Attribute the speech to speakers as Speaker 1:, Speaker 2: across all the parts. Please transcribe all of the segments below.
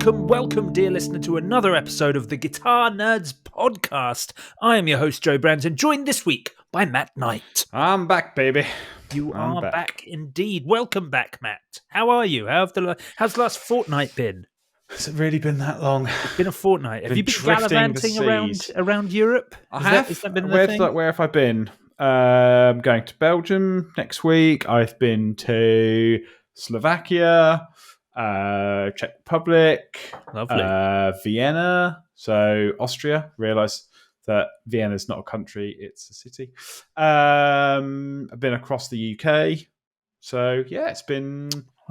Speaker 1: Welcome, dear listener, to another episode of the Guitar Nerds podcast. I am your host, Joe Brands, and joined this week by Matt Knight.
Speaker 2: I'm back, baby.
Speaker 1: You are back indeed. Welcome back, Matt. How are you? How's the last fortnight been?
Speaker 2: Has it really been that long?
Speaker 1: It's been a fortnight. Have you been gallivanting around Europe?
Speaker 2: I have.
Speaker 1: Has that been the thing?
Speaker 2: Where have I been? Going to Belgium next week. I've been to Slovakia, Czech Republic,
Speaker 1: Lovely.
Speaker 2: Vienna, so Austria. Realise that Vienna is not a country, it's a city. I've been across the UK. So, yeah, it's been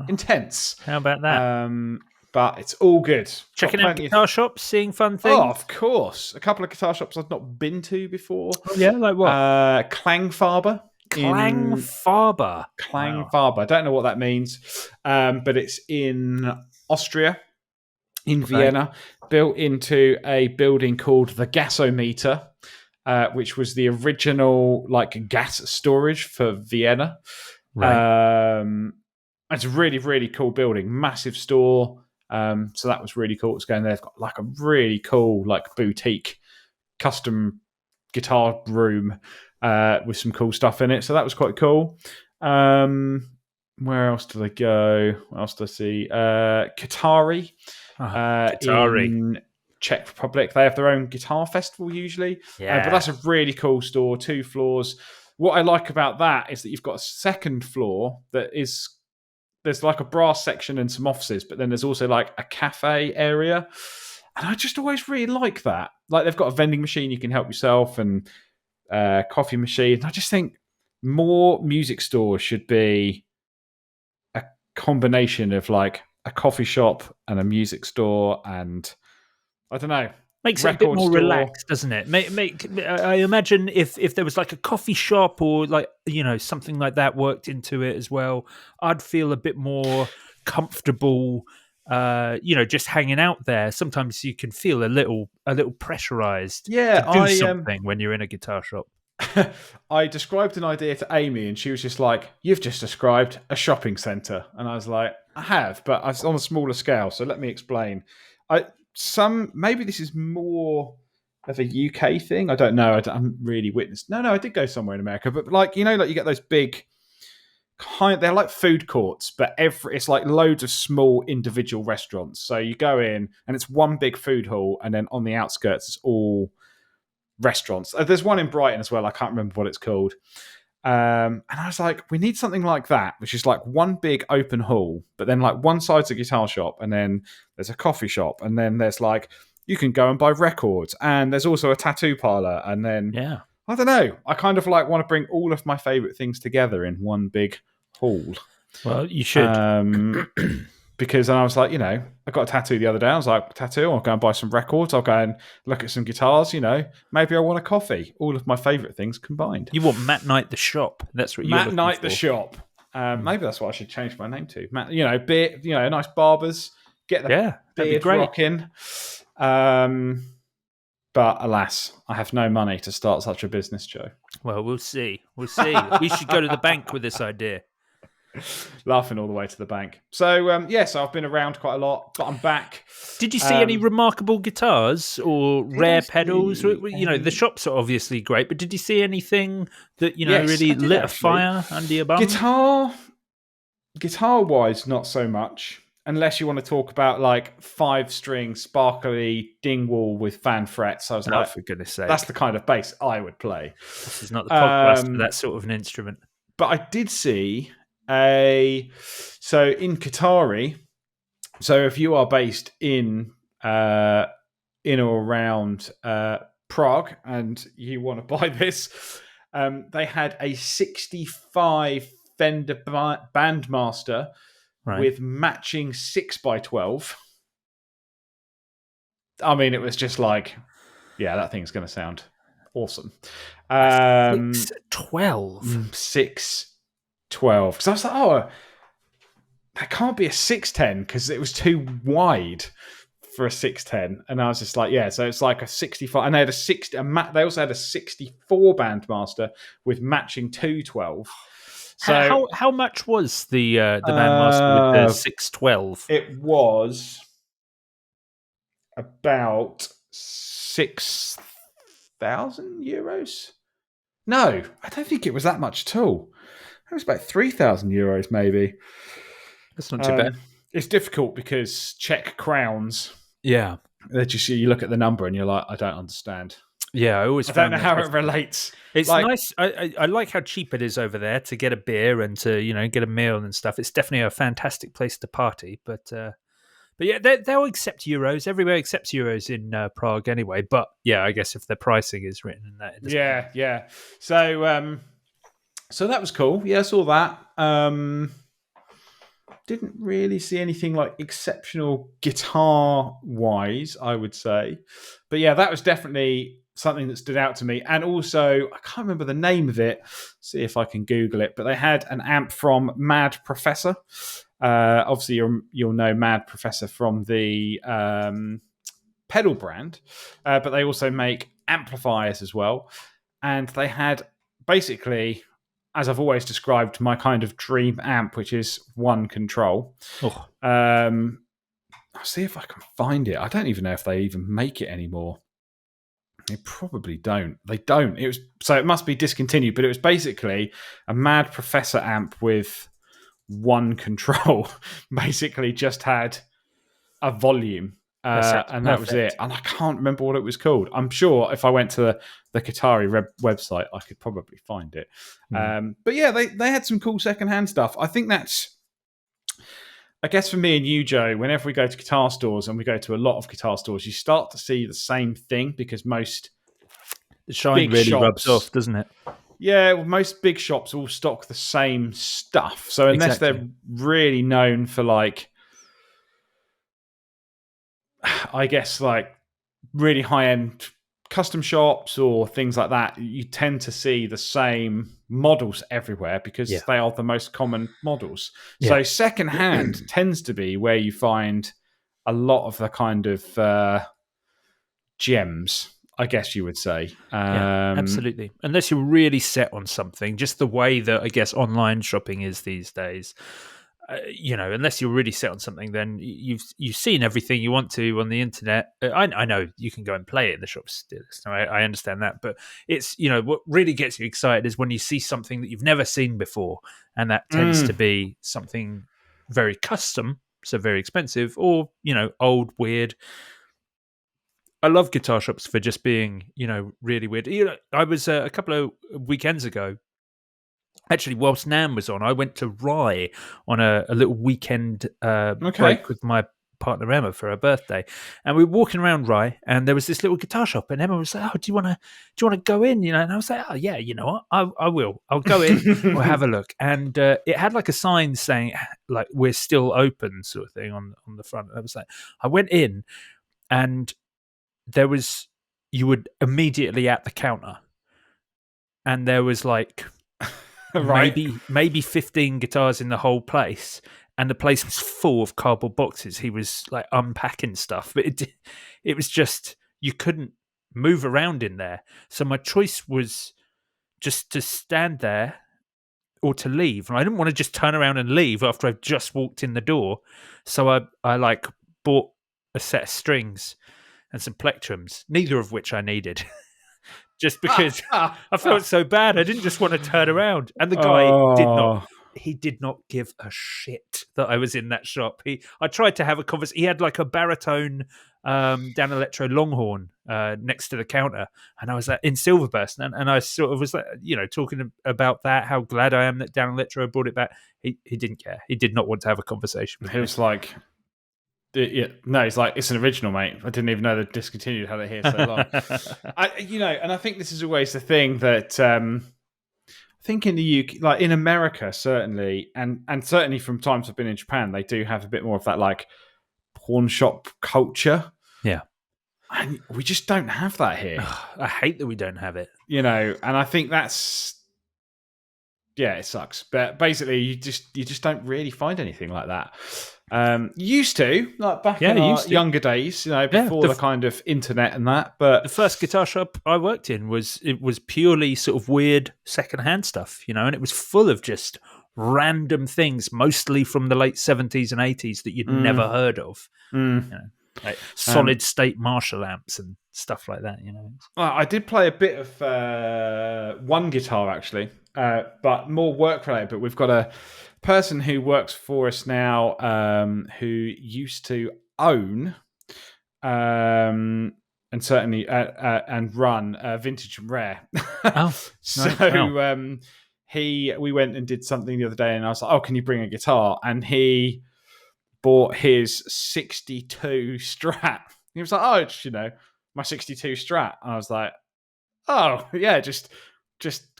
Speaker 2: intense.
Speaker 1: How about that?
Speaker 2: But it's all good.
Speaker 1: Checking out guitar shops, seeing fun things?
Speaker 2: Oh, of course. A couple of guitar shops I've not been to before.
Speaker 1: Oh, yeah, like what?
Speaker 2: Klangfarbe.
Speaker 1: Klangfarbe.
Speaker 2: Klangfarbe. I don't know what that means, but it's in Austria, in Vienna, built into a building called the Gasometer, which was the original gas storage for Vienna.
Speaker 1: Right.
Speaker 2: It's a really, really cool building, massive store. So that was really cool. It's going there. They've got a really cool boutique custom guitar room with some cool stuff in it. So that was quite cool. Where else did I go? What else did I see? Qatari. In Czech Republic. They have their own guitar festival usually.
Speaker 1: Yeah.
Speaker 2: But that's a really cool store, 2 floors. What I like about that is that you've got a second floor that is... There's a brass section and some offices, but then there's also a cafe area. And I just always really like that. They've got a vending machine you can help yourself and coffee machine. I just think more music stores should be a combination of a coffee shop and a music store, and I don't know.
Speaker 1: Makes it a bit more relaxed, doesn't it? I imagine if there was a coffee shop or something like that worked into it as well, I'd feel a bit more comfortable. Just hanging out there. Sometimes you can feel a little pressurized.
Speaker 2: Yeah,
Speaker 1: to do something when you're in a guitar shop.
Speaker 2: I described an idea to Amy, and she was just like, "You've just described a shopping centre," and I was like, "I have, but it's on a smaller scale. So let me explain." Maybe this is more of a UK thing. I don't know. I haven't really witnessed. No, I did go somewhere in America, but you get those big they're like food courts, but it's loads of small individual restaurants. So you go in and it's one big food hall, and then on the outskirts it's all restaurants. There's one in Brighton as well. I can't remember what it's called. And I was like, we need something like that, which is one big open hall, but then one side's a guitar shop, and then there's a coffee shop, and then there's you can go and buy records, and there's also a tattoo parlor, and then I don't know. I kind of want to bring all of my favorite things together in one big hall.
Speaker 1: Well, you should.
Speaker 2: Because I was I got a tattoo the other day. I was like, tattoo, I'll go and buy some records. I'll go and look at some guitars, Maybe I want a coffee. All of my favourite things combined.
Speaker 1: You want Matt Knight the Shop. That's what you're
Speaker 2: Matt Knight the Shop. Maybe that's what I should change my name to. Matt, beard, nice barbers. Get the beard rocking. But alas, I have no money to start such a business, Joe.
Speaker 1: Well, we'll see. We should go to the bank with this idea.
Speaker 2: Laughing all the way to the bank. So, so I've been around quite a lot, but I'm back.
Speaker 1: Did you see any remarkable guitars or rare pedals? The shops are obviously great, but did you see anything that, really lit a fire under your bum?
Speaker 2: Guitar-wise, not so much. Unless you want to talk about 5-string sparkly Dingwall with fan frets. I was
Speaker 1: for goodness sake.
Speaker 2: That's the kind of bass I would play.
Speaker 1: This is not the podcast for that sort of an instrument.
Speaker 2: But I did see in Qatari. So if you are based in or around Prague and you want to buy this, they had a 65 Fender Bandmaster with matching 6x12. I mean, it was just that thing's going to sound awesome.
Speaker 1: 612.
Speaker 2: 612. Because I was like, that can't be a 610 because it was too wide for a 610. And I was just like, so it's a 65. And they had they also had a 64 Bandmaster with matching 212.
Speaker 1: So how much was the Bandmaster with the 612?
Speaker 2: It was about €6,000. No, I don't think it was that much at all. It was about €3,000 maybe.
Speaker 1: That's not too bad.
Speaker 2: It's difficult because Czech crowns.
Speaker 1: Yeah.
Speaker 2: They just, you look at the number and you're like, I don't understand.
Speaker 1: Yeah, I always
Speaker 2: I don't
Speaker 1: found
Speaker 2: know
Speaker 1: that
Speaker 2: how it
Speaker 1: difficult.
Speaker 2: relates.
Speaker 1: It's
Speaker 2: Like,
Speaker 1: nice. I like how cheap it is over there to get a beer and to get a meal and stuff. It's definitely a fantastic place to party. But yeah, they'll accept euros. Everywhere accepts euros in Prague anyway. But yeah, I guess if their pricing is written in that, it doesn't matter.
Speaker 2: yeah. So that was cool. Yeah, I saw that. Didn't really see anything like exceptional guitar wise, I would say. But yeah, that was definitely something that stood out to me. And also, I can't remember the name of it. See if I can Google it. But they had an amp from Mad Professor. Obviously, you'll know Mad Professor from the pedal brand, but they also make amplifiers as well. And they had basically, as I've always described, my kind of dream amp, which is one control.
Speaker 1: Oh.
Speaker 2: I'll see if I can find it. I don't even know if they even make it anymore. They probably don't. They don't. So it must be discontinued, but it was basically a Mad Professor amp with one control. Basically just had a volume. And that was it. And I can't remember what it was called. I'm sure if I went to the Qatari website, I could probably find it. But yeah, they had some cool secondhand stuff. I think that's, I guess for me and you, Joe, whenever we go to guitar stores, and we go to a lot of guitar stores, you start to see the same thing because most
Speaker 1: the shine really rubs off, doesn't it?
Speaker 2: Yeah, well, most big shops all stock the same stuff. So unless they're really known for like, I guess like really high-end custom shops or things like that, you tend to see the same models everywhere because they are the most common models. Yeah. So secondhand tends to be where you find a lot of the kind of gems, I guess you would say.
Speaker 1: Yeah, absolutely. Unless you're really set on something, just the way that I guess online shopping is these days. Unless you're really set on something, then you've seen everything you want to on the internet. I know you can go and play it in the shops still. So I understand that, but it's what really gets you excited is when you see something that you've never seen before, and that tends to be something very custom, so very expensive, or old, weird. I love guitar shops for just being really weird. I was a couple of weekends ago. Actually, whilst Nam was on, I went to Rye on a little weekend break with my partner Emma for her birthday, and we were walking around Rye, and there was this little guitar shop, and Emma was like, "Oh, do you want to go in?" And I was like, "Oh, yeah, you know what? I will. I'll go in. We'll have a look." And it had like a sign saying like "We're still open" sort of thing on the front. I was like, I went in, and there was you were immediately at the counter, and there was like.
Speaker 2: Right.
Speaker 1: Maybe 15 guitars in the whole place, and the place was full of cardboard boxes. He was like unpacking stuff, but it was just you couldn't move around in there. So my choice was just to stand there or to leave, and I didn't want to just turn around and leave after I've just walked in the door. So I like bought a set of strings and some plectrums, neither of which I needed. Just because I felt so bad. I didn't just want to turn around. And the guy did not give a shit that I was in that shop. I tried to have a conversation. He had like a baritone Dan Electro Longhorn next to the counter. And I was like, in Silverburst. And I sort of was like, talking about that, how glad I am that Dan Electro brought it back. He didn't care. He did not want to have a conversation with me.
Speaker 2: He was like... Yeah, no, it's like it's an original, mate. I didn't even know they discontinued, had it here so long. And I think this is always the thing that I think in the UK, like in America, certainly, and certainly from times I've been in Japan, they do have a bit more of that like pawn shop culture.
Speaker 1: Yeah,
Speaker 2: and we just don't have that here.
Speaker 1: I hate that we don't have it.
Speaker 2: And I think that's. Yeah, it sucks. But basically, you just don't really find anything like that. Used to, like back in our younger days, before the kind of internet and that. But
Speaker 1: the first guitar shop I worked in was purely sort of weird secondhand stuff, and it was full of just random things, mostly from the late 70s and 80s that you'd never heard of. like
Speaker 2: Um,
Speaker 1: solid state Marshall amps and stuff like that.
Speaker 2: I did play a bit of one guitar actually, but more work related. But we've got a person who works for us now who used to own and certainly and run vintage and rare.
Speaker 1: Oh,
Speaker 2: So
Speaker 1: right. Wow.
Speaker 2: we went and did something the other day, and I was like, "Oh, can you bring a guitar?" And he bought his 62 Strat. He was like, "Oh, it's, my 62 Strat." And I was like, "Oh, yeah, just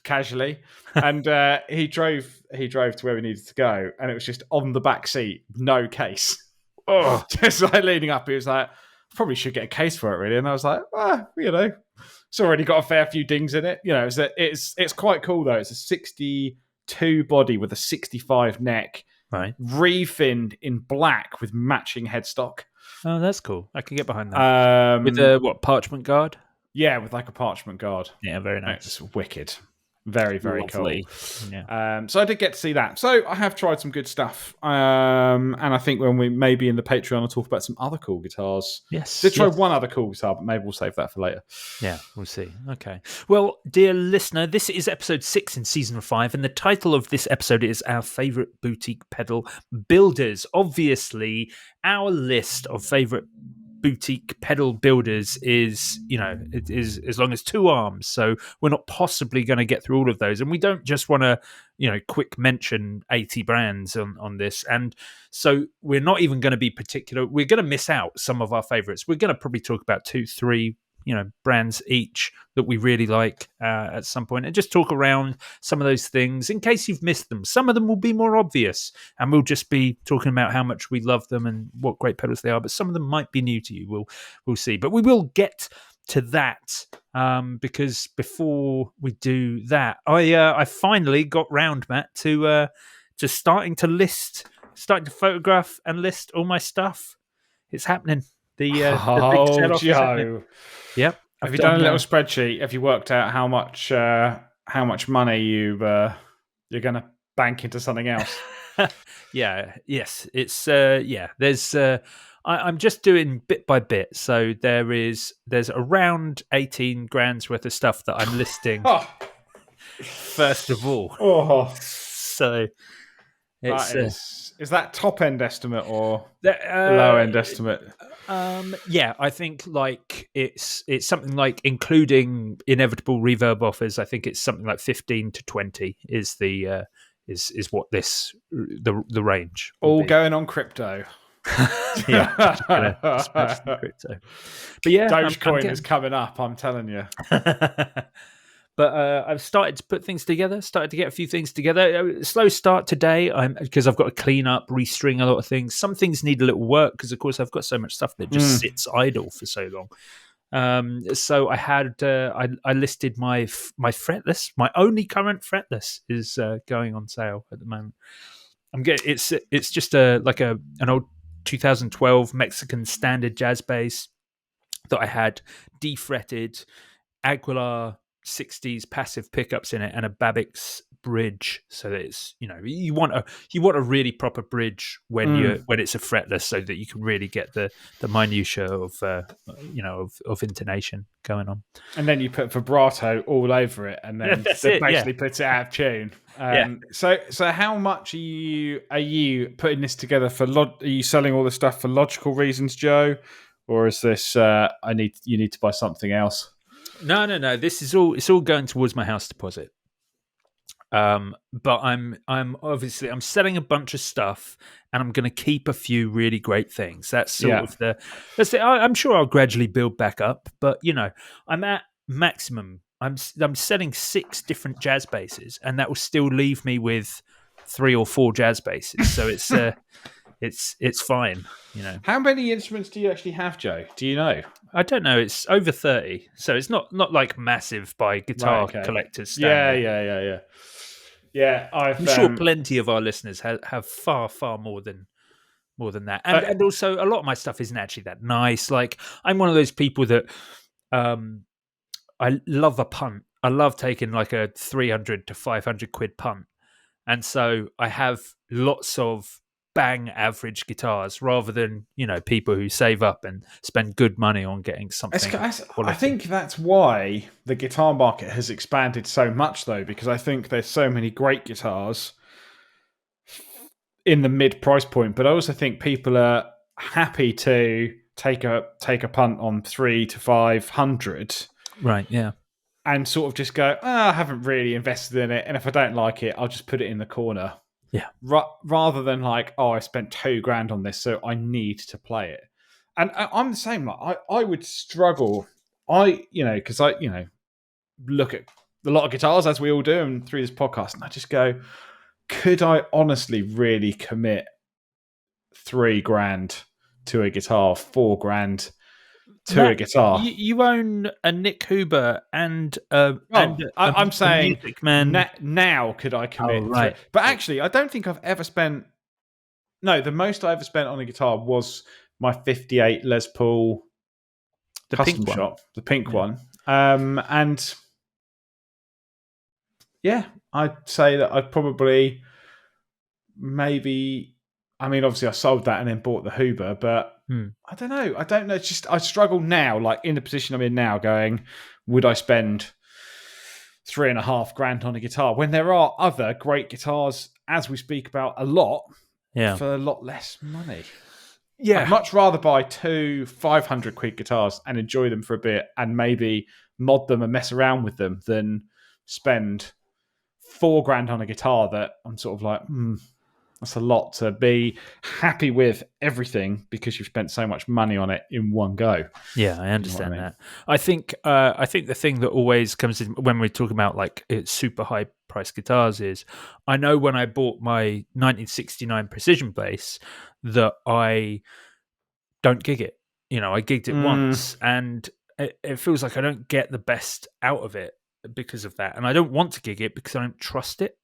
Speaker 2: casually." And he drove to where we needed to go, and it was just on the back seat, no case.
Speaker 1: Oh,
Speaker 2: Just like leaning up. He was like, "I probably should get a case for it, really." And I was like, it's already got a fair few dings in it. It's quite cool though. It's a 62 body with a 65 neck,
Speaker 1: right.
Speaker 2: refinned in black with matching headstock.
Speaker 1: Oh, that's cool. I can get behind that. With
Speaker 2: Um,
Speaker 1: a parchment guard?
Speaker 2: yeah, with like a parchment guard.
Speaker 1: Yeah, very
Speaker 2: It's
Speaker 1: nice.
Speaker 2: wicked. Very, very cool.
Speaker 1: Lovely. Yeah.
Speaker 2: So I did get to see that. So I have tried some good stuff. And I think when we maybe in the Patreon, I'll talk about some other cool guitars.
Speaker 1: Yes.
Speaker 2: Did try
Speaker 1: yes.
Speaker 2: one other cool guitar, but maybe we'll save that for later.
Speaker 1: Yeah, we'll see. Okay. Well, dear listener, this is episode 6 in season 5, and the title of this episode is Our Favourite Boutique Pedal Builders. Obviously, our list of favourite boutique pedal builders is, it is as long as 2 arms. So we're not possibly going to get through all of those. And we don't just want to, quick mention 80 brands on this. And so we're not even going to be particular. We're going to miss out some of our favorites. We're going to probably talk about 2, 3, brands each that we really like at some point, and just talk around some of those things in case you've missed them. Some of them will be more obvious, and we'll just be talking about how much we love them and what great pedals they are. But some of them might be new to you. We'll see. But we will get to that because before we do that, I finally got round, Matt, to starting to photograph and list all my stuff. It's happening. The big sell-off is happening.
Speaker 2: Joe.
Speaker 1: Yep.
Speaker 2: Have you done a little spreadsheet? Have you worked out how much money you're going to bank into something else?
Speaker 1: Yeah. Yes. It's There's I'm just doing bit by bit. So there's around 18 grand's worth of stuff that I'm listing. First of all. So it's
Speaker 2: is that top end estimate or low end estimate?
Speaker 1: Yeah, I think like it's something like including inevitable reverb offers. I think it's something like 15 to 20 is the is what the range.
Speaker 2: All going on crypto.
Speaker 1: Yeah, just crypto. But yeah,
Speaker 2: Dogecoin is coming up. I'm telling you.
Speaker 1: But I've started to put things together, started to get a few things together. Slow start today because I've got to clean up, restring a lot of things. Some things need a little work because, of course, I've got so much stuff that just sits idle for so long. So I had I listed my fretless. My only current fretless is going on sale at the moment. It's just an old 2012 Mexican standard jazz bass that I had defretted, Aguilar 60s passive pickups in it, and a Babix bridge, so that it's you want a really proper bridge when it's a fretless, so that you can really get the minutia of of intonation going on.
Speaker 2: And then you put vibrato all over it, and then basically puts it out of tune. So how much are you putting this together for? Are you selling all the stuff for logical reasons, Joe, or is this you need to buy something else?
Speaker 1: No. It's all going towards my house deposit. But I'm obviously I'm selling a bunch of stuff, and I'm going to keep a few really great things. That's sort of I'm sure I'll gradually build back up, but I'm at maximum. I'm selling 6 different jazz basses, and that will still leave me with 3 or 4 jazz basses. So it's fine.
Speaker 2: How many instruments do you actually have, Joe? Do you know?
Speaker 1: I don't know. It's over 30, so it's not like massive by guitar collectors standard.
Speaker 2: Yeah,
Speaker 1: I'm sure plenty of our listeners have far more than that, and also a lot of my stuff isn't actually that nice. Like I'm one of those people that I love a punt. I love taking like a 300 to 500 quid punt, and so I have lots of bang average guitars rather than, people who save up and spend good money on getting something
Speaker 2: I think that's why the guitar market has expanded so much, though, because I think there's so many great guitars in the mid price point, but I also think people are happy to take a punt on 300 to 500,
Speaker 1: Right? Yeah.
Speaker 2: and sort of just go, I haven't really invested in it, and if I don't like it, I'll just put it in the corner.
Speaker 1: Yeah.
Speaker 2: Rather than like, I spent $2,000 on this, so I need to play it. And I'm the same. Like, I would struggle. Because I look at a lot of guitars, as we all do, and through this podcast, and I just go, could I honestly really commit $3,000 to a guitar, $4,000 to a guitar?
Speaker 1: You own a Nick Huber and
Speaker 2: I'm saying
Speaker 1: Music Man.
Speaker 2: Now could I commit?
Speaker 1: Oh, right.
Speaker 2: But actually, I don't think I've ever spent. No, the most I ever spent on a guitar was my 58 Les Paul
Speaker 1: The
Speaker 2: custom
Speaker 1: pink
Speaker 2: shop, the pink one. And yeah, I'd say that I'd probably obviously I sold that and then bought the Huber, but I don't know. It's just, I struggle now, like in the position I'm in now, going, would I spend $3,500 on a guitar when there are other great guitars, as we speak about a lot, for a lot less money?
Speaker 1: Yeah.
Speaker 2: I'd much rather buy 2 £500 guitars and enjoy them for a bit and maybe mod them and mess around with them than spend $4,000 on a guitar that I'm sort of like, that's a lot to be happy with everything because you've spent so much money on it in one go.
Speaker 1: Yeah, I understand that. I think the thing that always comes in when we talk about like super high price guitars is, I know when I bought my 1969 Precision bass that I don't gig it. I gigged it once, and it feels like I don't get the best out of it because of that, and I don't want to gig it because I don't trust it.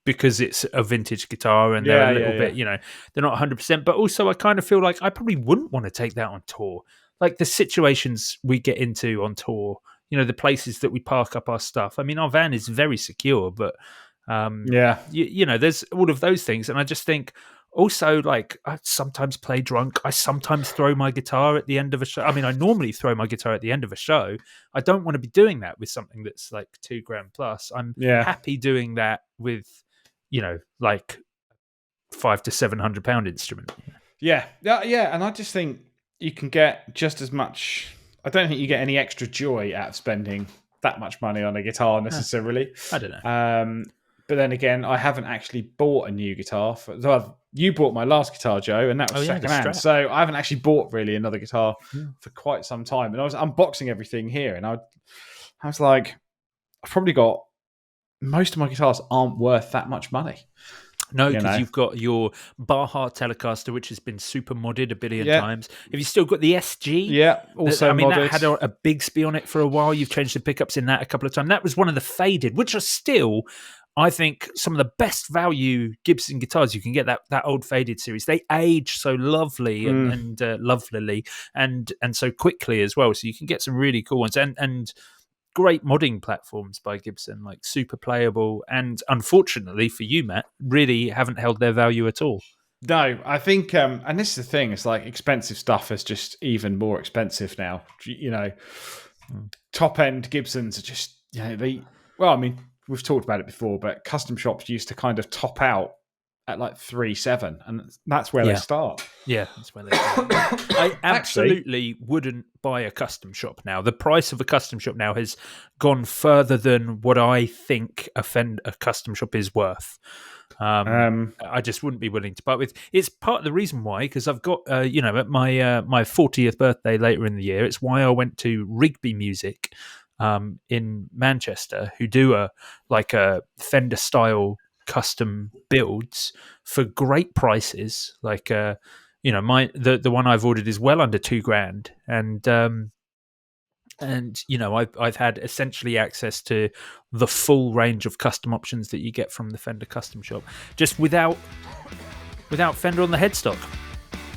Speaker 1: Because it's a vintage guitar and they're a little bit, they're not 100%. But also, I kind of feel like I probably wouldn't want to take that on tour. Like the situations we get into on tour, the places that we park up our stuff. I mean, our van is very secure, but there's all of those things, and I just think. Also, like, I sometimes play drunk. I sometimes throw my guitar at the end of a show. I mean, I normally throw my guitar at the end of a show. I don't want to be doing that with something that's like $2,000 plus. I'm happy doing that with, like £500 to £700 instrument.
Speaker 2: Yeah. And I just think you can get just as much. I don't think you get any extra joy out of spending that much money on a guitar necessarily.
Speaker 1: I don't know.
Speaker 2: But then again, I haven't actually bought a new guitar. You bought my last guitar, Joe, and that was secondhand. So I haven't actually bought really another guitar for quite some time. And I was unboxing everything here, and I was like, I've probably got most of my guitars aren't worth that much money.
Speaker 1: No, because you've got your Baja Telecaster, which has been super modded a billion times. Have you still got the SG?
Speaker 2: Yeah, also modded.
Speaker 1: That had a Bigsby on it for a while. You've changed the pickups in that a couple of times. That was one of the faded, which are still, I think, some of the best value Gibson guitars you can get. That old faded series, they age so lovely and lovelily and so quickly as well. So you can get some really cool ones and great modding platforms by Gibson, like super playable. And unfortunately for you, Matt, really haven't held their value at all.
Speaker 2: No, I think, and this is the thing, it's like expensive stuff is just even more expensive now. Top end Gibsons are just, we've talked about it before, but custom shops used to kind of top out at like 3,700, and that's where they start.
Speaker 1: Yeah, that's where they start. I absolutely wouldn't buy a custom shop now. The price of a custom shop now has gone further than what I think a custom shop is worth. I just wouldn't be willing to buy with. It's part of the reason why, because I've got, at my 40th birthday later in the year, it's why I went to Rigby Music in Manchester, who do a Fender style custom builds for great prices. Like the one I've ordered is well under $2,000, and I've had essentially access to the full range of custom options that you get from the Fender custom shop, just without Fender on the headstock.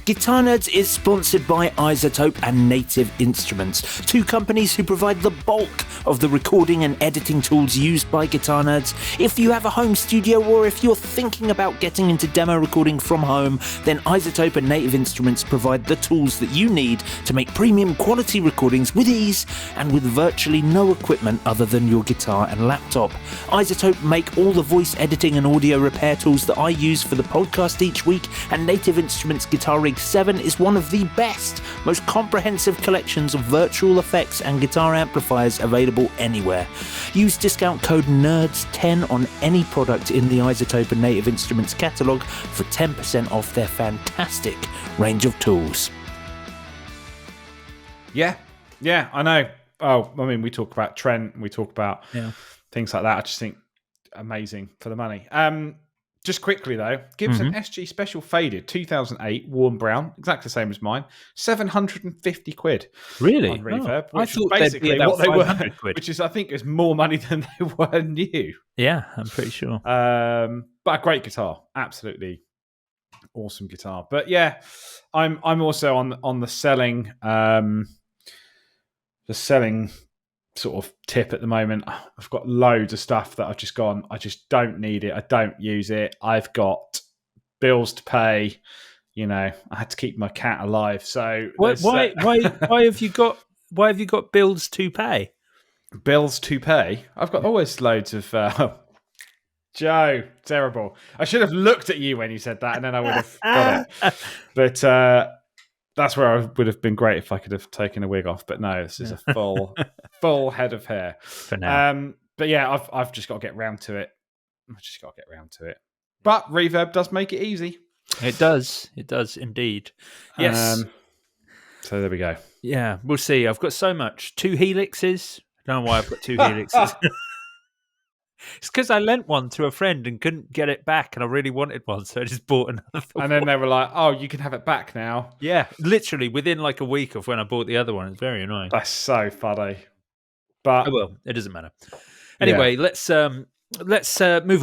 Speaker 3: Guitar Nerds is sponsored by iZotope and Native Instruments, two companies who provide the bulk of the recording and editing tools used by Guitar Nerds. If you have a home studio or if you're thinking about getting into demo recording from home, then iZotope and Native Instruments provide the tools that you need to make premium quality recordings with ease and with virtually no equipment other than your guitar and laptop. iZotope make all the voice editing and audio repair tools that I use for the podcast each week, and Native Instruments Guitar Rig 7 is one of the best, most comprehensive collections of virtual effects and guitar amplifiers available anywhere. Use discount code NERDS10 on any product in the iZotope and Native Instruments catalogue for 10% off their fantastic range of tools.
Speaker 2: Yeah, I know. Oh, I mean, we talk about Trent, we talk about things like that. I just think amazing for the money. Just quickly though, Gibson SG Special Faded 2008 warm brown, exactly the same as mine, 750 quid.
Speaker 1: Really?
Speaker 2: On Reverb,
Speaker 1: I
Speaker 2: which is
Speaker 1: thought they'd be
Speaker 2: basically
Speaker 1: about
Speaker 2: what they were,
Speaker 1: 500 quid.
Speaker 2: which is I think is more money than they were new.
Speaker 1: Yeah, I'm pretty sure.
Speaker 2: But a great guitar, absolutely awesome guitar. But yeah, I'm also on the selling sort of tip at the moment. I've got loads of stuff that I've just gone, I just don't need it. I don't use it. I've got bills to pay. You know, I had to keep my cat alive. So
Speaker 1: why have you got bills to pay?
Speaker 2: Bills to pay? I've got always loads of Joe, terrible. I should have looked at you when you said that and then I would have got it. But that's where I would have been great if I could have taken a wig off. But no, this is a full head of hair.
Speaker 1: For now.
Speaker 2: But yeah, I've just got to get round to it. But Reverb does make it easy.
Speaker 1: It does indeed. Yes.
Speaker 2: So there we go.
Speaker 1: Yeah, we'll see. I've got so much. 2 Helixes. I don't know why I've got 2 Helixes. It's because I lent one to a friend and couldn't get it back, and I really wanted one, so I just bought another one.
Speaker 2: And then they were like, "Oh, you can have it back now."
Speaker 1: Yeah, literally within like a week of when I bought the other one. It's very annoying.
Speaker 2: That's so funny. But
Speaker 1: well, it doesn't matter. Anyway, let's move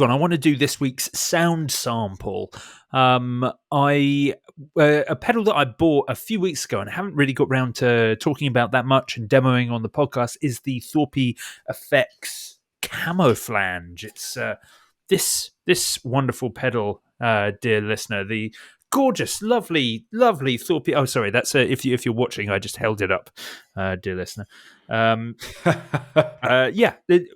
Speaker 1: on. I want to do this week's sound sample. A pedal that I bought a few weeks ago and haven't really got round to talking about that much and demoing on the podcast is the S5E6 Camo Flange. It's this wonderful pedal, dear listener. The gorgeous, lovely Thorpe. Oh, sorry, that's if you're watching, I just held it up, dear listener.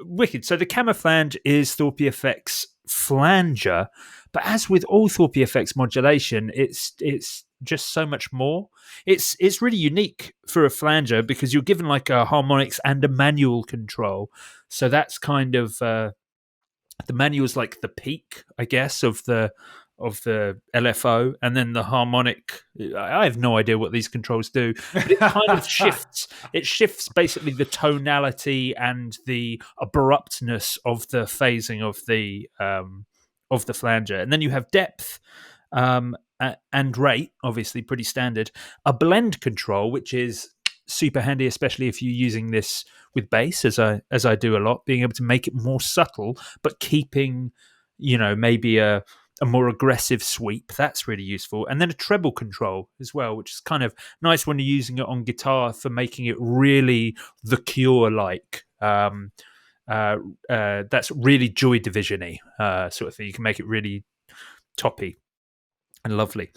Speaker 1: Wicked. So the Camo Flange is Thorpe Effects flanger, but as with all Thorpe Effects modulation, it's just so much more. It's really unique for a flanger because you're given like a harmonics and a manual control. So that's kind of the manual's like the peak, I guess, of the LFO, and then the harmonic. I have no idea what these controls do, but it kind of shifts. It shifts basically the tonality and the abruptness of the phasing of the flanger, and then you have depth. And rate, obviously pretty standard. A blend control, which is super handy, especially if you're using this with bass, as I do a lot, being able to make it more subtle, but keeping, maybe a more aggressive sweep. That's really useful. And then a treble control as well, which is kind of nice when you're using it on guitar for making it really The Cure-like. That's really Joy Division-y sort of thing. You can make it really toppy and lovely.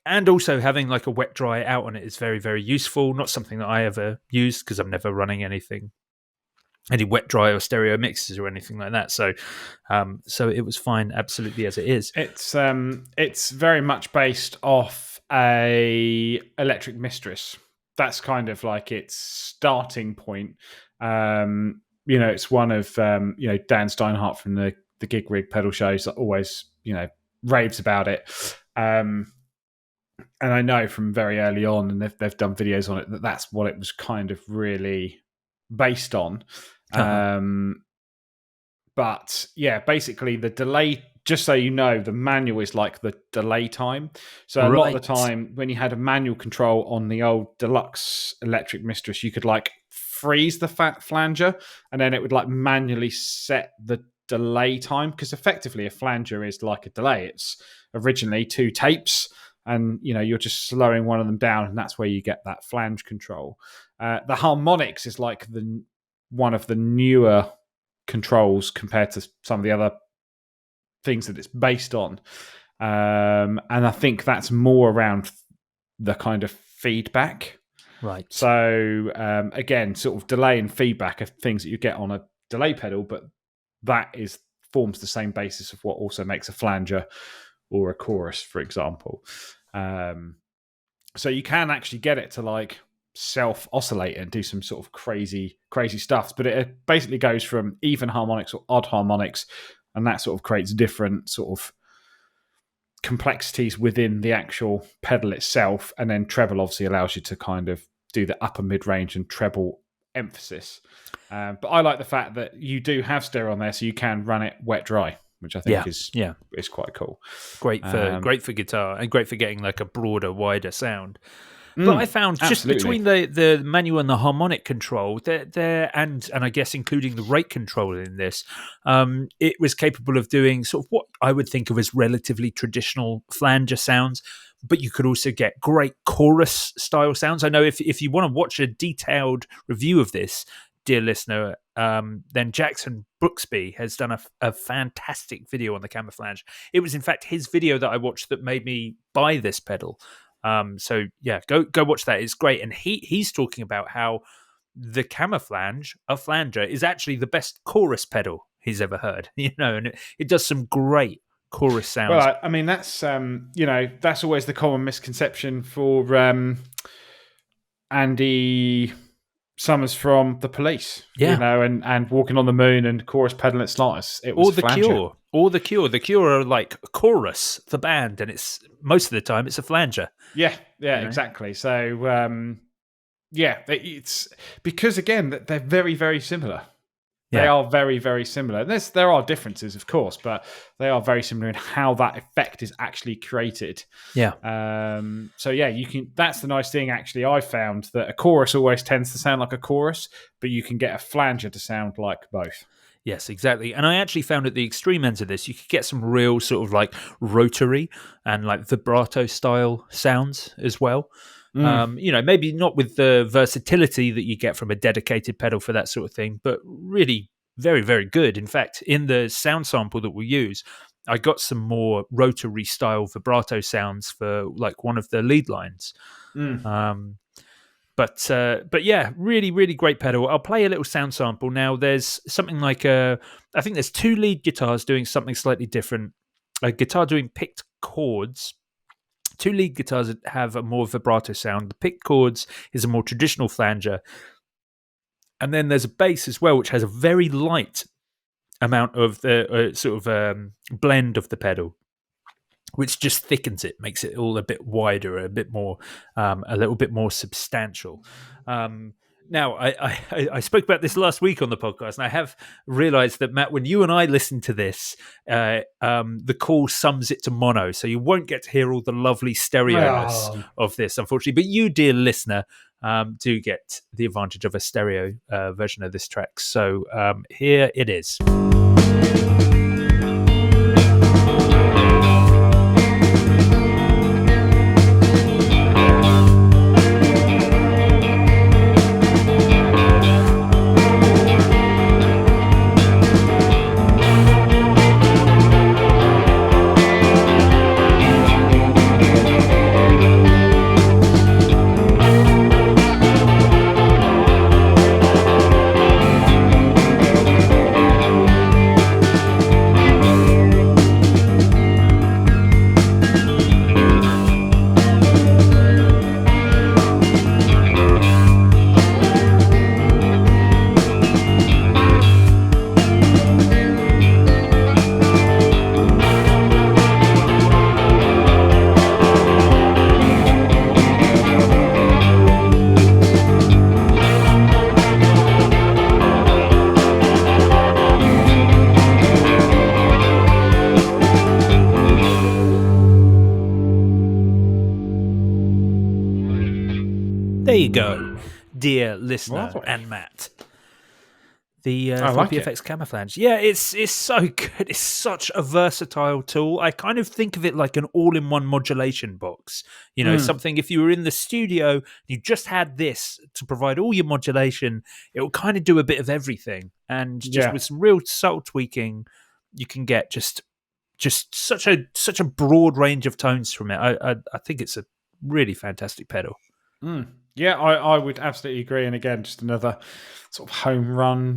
Speaker 1: And also having like a wet dry out on it is very, very useful. Not something that I ever used because I'm never running any wet dry or stereo mixes or anything like that. So it was fine absolutely as it is.
Speaker 2: It's very much based off a Electric Mistress. That's kind of like its starting point. It's one of Dan Steinhardt from the Gig Rig pedal shows that always raves about it. And I know from very early on, and they've done videos on it, that's what it was kind of really based on. But yeah, basically the delay, just so you know, the manual is like the delay time. So a lot of the time when you had a manual control on the old deluxe Electric Mistress, you could like freeze the flanger and then it would like manually set the delay time, because effectively a flanger is like a delay. It's originally 2 tapes. and you're just slowing one of them down, and that's where you get that flange control. The harmonics is like one of the newer controls compared to some of the other things that it's based on, and I think that's more around the kind of feedback.
Speaker 1: Right.
Speaker 2: So again, sort of delay and feedback are things that you get on a delay pedal, but that forms the same basis of what also makes a flanger or a chorus, for example. So you can actually get it to like self-oscillate and do some sort of crazy stuff, but it basically goes from even harmonics or odd harmonics, and that sort of creates different sort of complexities within the actual pedal itself. And then treble obviously allows you to kind of do the upper mid-range and treble emphasis. But I like the fact that you do have stereo on there, so you can run it wet dry, which I think is quite cool.
Speaker 1: Great for guitar, and great for getting like a broader, wider sound. But I found just between the manual and the harmonic control, there and I guess including the rate control in this, it was capable of doing sort of what I would think of as relatively traditional flanger sounds. But you could also get great chorus style sounds. I know if you want to watch a detailed review of this, dear listener, then Jackson Brooksby has done a fantastic video on the Camouflage. It was in fact his video that I watched that made me buy this pedal. So yeah, go watch that. It's great. And he's talking about how the Camouflage, a flanger, is actually the best chorus pedal he's ever heard. And it does some great chorus sounds.
Speaker 2: Well, I mean, that's that's always the common misconception for Andy Summers from The Police. And Walking on the Moon and chorus pedal. It's not. It was flanger.
Speaker 1: The Cure. The Cure are like chorus, the band, and it's most of the time it's a flanger.
Speaker 2: Yeah, exactly. So it's because again they're very, very similar. Yeah. They are very, very similar. There are differences, of course, but they are very similar in how that effect is actually created.
Speaker 1: Yeah.
Speaker 2: So you can. That's the nice thing. Actually, I found that a chorus always tends to sound like a chorus, but you can get a flanger to sound like both.
Speaker 1: Yes, exactly. And I actually found at the extreme ends of this, you could get some real sort of like rotary and like vibrato style sounds as well. Maybe not with the versatility that you get from a dedicated pedal for that sort of thing, but really very, very good. In fact, in the sound sample that we use, I got some more rotary style vibrato sounds for like one of the lead lines. But yeah, really, really great pedal. I'll play a little sound sample now. There's something like I think there's two lead guitars doing something slightly different. A guitar doing picked chords. Two lead guitars have a more vibrato sound. The picked chords is a more traditional flanger. And then there's a bass as well, which has a very light amount of the sort of blend of the pedal, which just thickens it, makes it all a bit wider, a little bit more substantial. Now, I spoke about this last week on the podcast, and I have realized that, Matt, when you and I listen to this, the call sums it to mono, so you won't get to hear all the lovely stereoness of this, unfortunately. But you, dear listener, do get the advantage of a stereo version of this track. So here it is. There you go, dear listener and Matt. The
Speaker 2: I
Speaker 1: Thorpe
Speaker 2: like it.
Speaker 1: FX camouflage. Yeah, it's so good. It's such a versatile tool. I kind of think of it like an all-in-one modulation box. Something if you were in the studio, you just had this to provide all your modulation, it will kind of do a bit of everything. And just
Speaker 2: Yeah.
Speaker 1: with some real subtle tweaking, you can get just such a broad range of tones from it. I think it's a really fantastic pedal.
Speaker 2: Yeah, I would absolutely agree. And again, just another sort of home run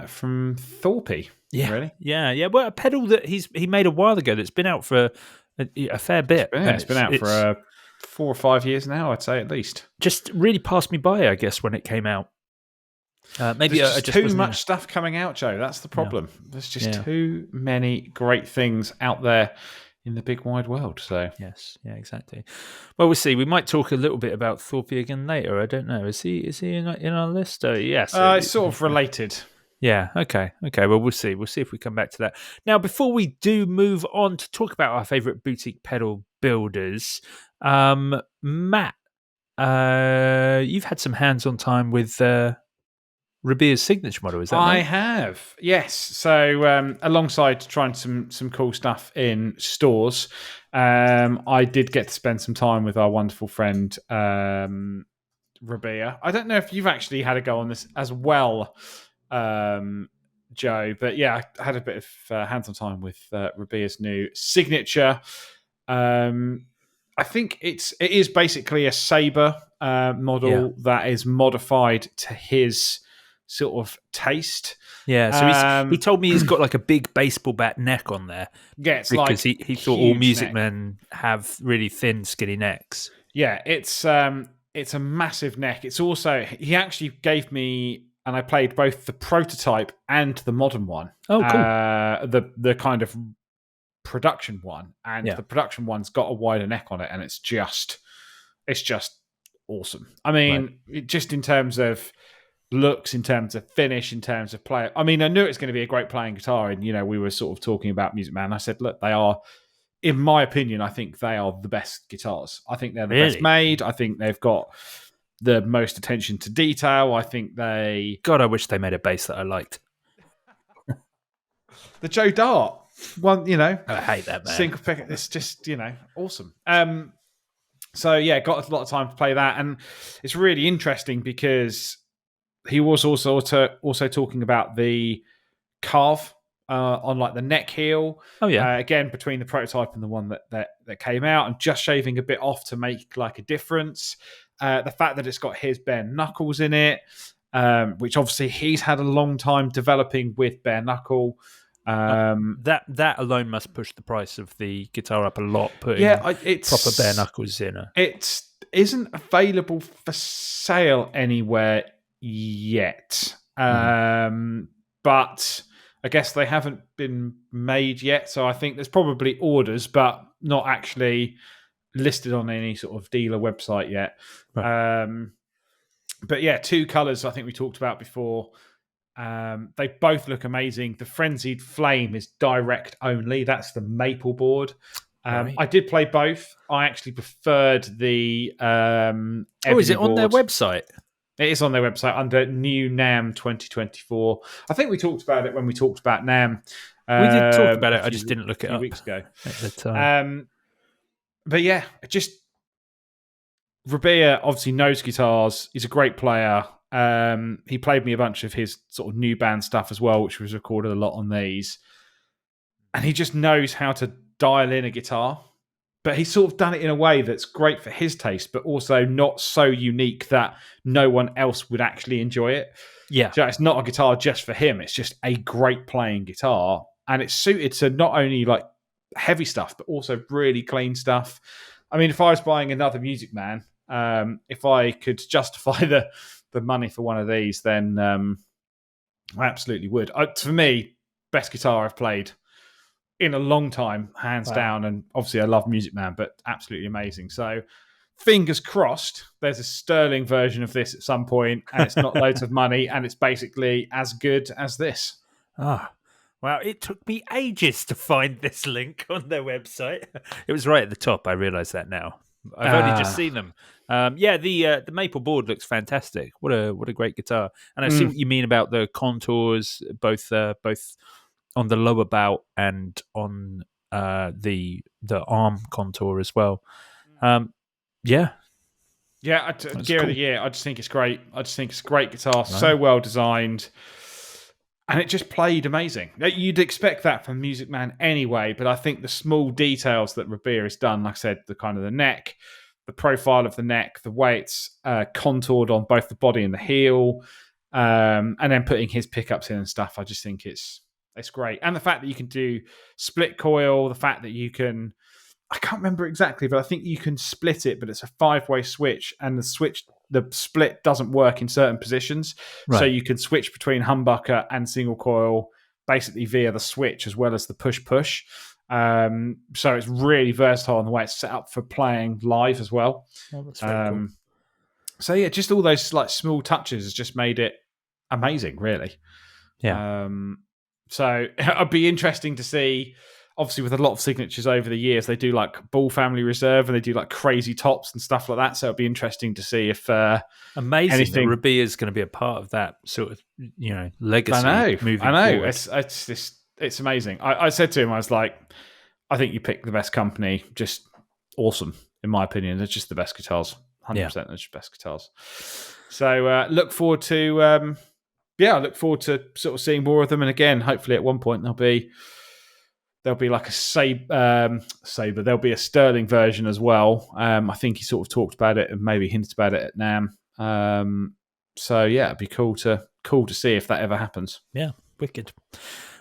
Speaker 2: from Thorpe.
Speaker 1: Yeah,
Speaker 2: really.
Speaker 1: Yeah. Well, a pedal that he made a while ago that's been out for a fair bit.
Speaker 2: It's been out for 4 or 5 years now, I'd say at least.
Speaker 1: Just really passed me by, I guess, when it came out. Maybe
Speaker 2: There's
Speaker 1: I
Speaker 2: just
Speaker 1: just
Speaker 2: too
Speaker 1: wasn't
Speaker 2: much stuff coming out, Joe. That's the problem. There's just too many great things out there in the big wide world. So
Speaker 1: yes, yeah, exactly. Well, we'll see. We might talk a little bit about Thorpe again later. I don't know. Is he in our list? Yes.
Speaker 2: It's sort of related.
Speaker 1: Yeah. Okay. Well, we'll see. We'll see if we come back to that. Now, before we do move on to talk about our favorite boutique pedal builders, Matt, you've had some hands-on time with Rabia's signature model. Is that right?
Speaker 2: I have, yes. So alongside trying some cool stuff in stores, I did get to spend some time with our wonderful friend Rabia. I don't know if you've actually had a go on this as well, Joe, but yeah, I had a bit of hands-on time with Rabia's new signature. I think it is basically a Sabre model that is modified to his sort of taste.
Speaker 1: Yeah, so he told me he's got like a big baseball bat neck on there.
Speaker 2: Yeah, it's
Speaker 1: because
Speaker 2: like
Speaker 1: he thought all music
Speaker 2: neck.
Speaker 1: men have really thin, skinny necks.
Speaker 2: Yeah, it's a massive neck. It's also he actually gave me, and I played both the prototype and the modern one.
Speaker 1: Oh, cool.
Speaker 2: The kind of production one, and the production one's got a wider neck on it, and it's just awesome. I mean, just in terms of looks, in terms of finish, in terms of play. I mean, I knew it was going to be a great playing guitar, and we were sort of talking about Music Man. I said, look, they are, in my opinion, I think they are the best guitars. I think they're the best made. I think they've got the most attention to detail. I think they...
Speaker 1: God, I wish they made a bass that I liked.
Speaker 2: The Joe Dart one,
Speaker 1: I hate that, man.
Speaker 2: Single pick. It's just, awesome. So yeah, got a lot of time to play that, and it's really interesting because he was also talking about the carve on like the neck heel.
Speaker 1: Oh yeah.
Speaker 2: Again, between the prototype and the one that came out, and just shaving a bit off to make like a difference. The fact that it's got his bare knuckles in it, which obviously he's had a long time developing with bare knuckle.
Speaker 1: That alone must push the price of the guitar up a lot. Putting proper bare knuckles in it.
Speaker 2: It isn't available for sale anywhere yet, but I guess they haven't been made yet. So I think there's probably orders, but not actually listed on any sort of dealer website yet. Right. But yeah, 2 colors I think we talked about before. They both look amazing. The Frenzied Flame is direct only. That's the maple board. Right. I did play both. I actually preferred the
Speaker 1: is it on their website?
Speaker 2: It is on their website under New NAMM 2024. I think we talked about it when we talked about NAMM.
Speaker 1: We did talk about it. I just didn't look it up
Speaker 2: weeks ago.
Speaker 1: At the time.
Speaker 2: But yeah, just Rabia obviously knows guitars. He's a great player. He played me a bunch of his sort of new band stuff as well, which was recorded a lot on these. And he just knows how to dial in a guitar. But he's sort of done it in a way that's great for his taste, but also not so unique that no one else would actually enjoy it.
Speaker 1: Yeah.
Speaker 2: So it's not a guitar just for him. It's just a great playing guitar. And it's suited to not only like heavy stuff, but also really clean stuff. I mean, if I was buying another Music Man, if I could justify the money for one of these, then I absolutely would. For me, best guitar I've played in a long time, hands down. And obviously I love Music Man, but absolutely amazing. So fingers crossed there's a sterling version of this at some point, and it's not loads of money, and it's basically as good as this.
Speaker 1: Well, it took me ages to find this link on their website. It was right at the top. I realise that now. I've only just seen them. The maple board looks fantastic. What a great guitar! And I see what you mean about the contours, both on the lower bout and on the arm contour as well. Yeah,
Speaker 2: Yeah, Gear of
Speaker 1: cool.
Speaker 2: the Year. I just think it's great. I just think it's a great guitar, so well designed, and it just played amazing. You'd expect that from Music Man anyway, but I think the small details that Rabea has done, like I said, the kind of the neck, the profile of the neck, the way it's contoured on both the body and the heel, and then putting his pickups in and stuff, I just think it's great. And the fact that you can do split coil, the fact that you can, I can't remember exactly, but I think you can split it, but it's a 5-way switch, and the split doesn't work in certain positions.
Speaker 1: Right.
Speaker 2: So you can switch between humbucker and single coil basically via the switch as well as the push-push. So it's really versatile in the way it's set up for playing live as well.
Speaker 1: Oh, that's very cool.
Speaker 2: So yeah, just all those like small touches has just made it amazing, really.
Speaker 1: Yeah.
Speaker 2: So it'd be interesting to see. Obviously, with a lot of signatures over the years, they do like Ball Family Reserve and they do like crazy tops and stuff like that. So it'd be interesting to see if
Speaker 1: amazing that Rabea is going to be a part of that sort of legacy.
Speaker 2: I know.
Speaker 1: Forward.
Speaker 2: It's amazing. I said to him, I was like, I think you picked the best company. Just awesome, in my opinion. They're just the best guitars. 100%. They're just best guitars. So look forward to I look forward to sort of seeing more of them. And again, hopefully at one point there'll be like a Sabre. There'll be a Sterling version as well. I think he sort of talked about it and maybe hinted about it at NAMM. So yeah, it'd be cool to see if that ever happens.
Speaker 1: Yeah, wicked.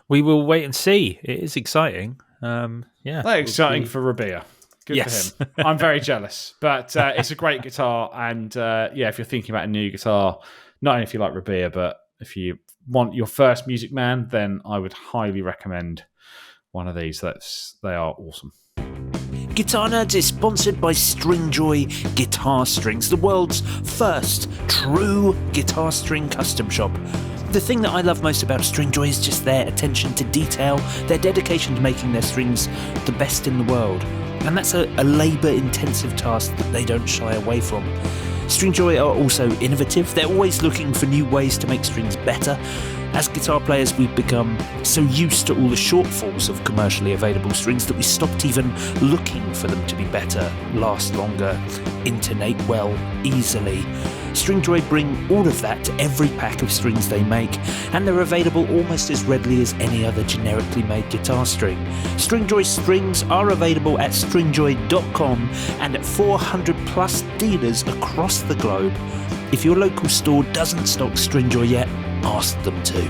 Speaker 1: We will wait and see. It is exciting.
Speaker 2: Exciting for Rabea. Good for him. I'm very jealous, but it's a great guitar. And if you're thinking about a new guitar, not only if you like Rabea, but if you want your first Music Man, then I would highly recommend one of these. They are awesome.
Speaker 3: Guitar Nerds is sponsored by Stringjoy Guitar Strings, the world's first true guitar string custom shop. The thing that I love most about Stringjoy is just their attention to detail, their dedication to making their strings the best in the world. And that's a labour-intensive task that they don't shy away from. Stringjoy are also innovative. They're always looking for new ways to make strings better. As guitar players, we've become so used to all the shortfalls of commercially available strings that we stopped even looking for them to be better, last longer, intonate well, easily. Stringjoy bring all of that to every pack of strings they make, and they're available almost as readily as any other generically made guitar string. Stringjoy strings are available at stringjoy.com and at 400 plus dealers across the globe. If your local store doesn't stock Stringjoy yet, ask them to.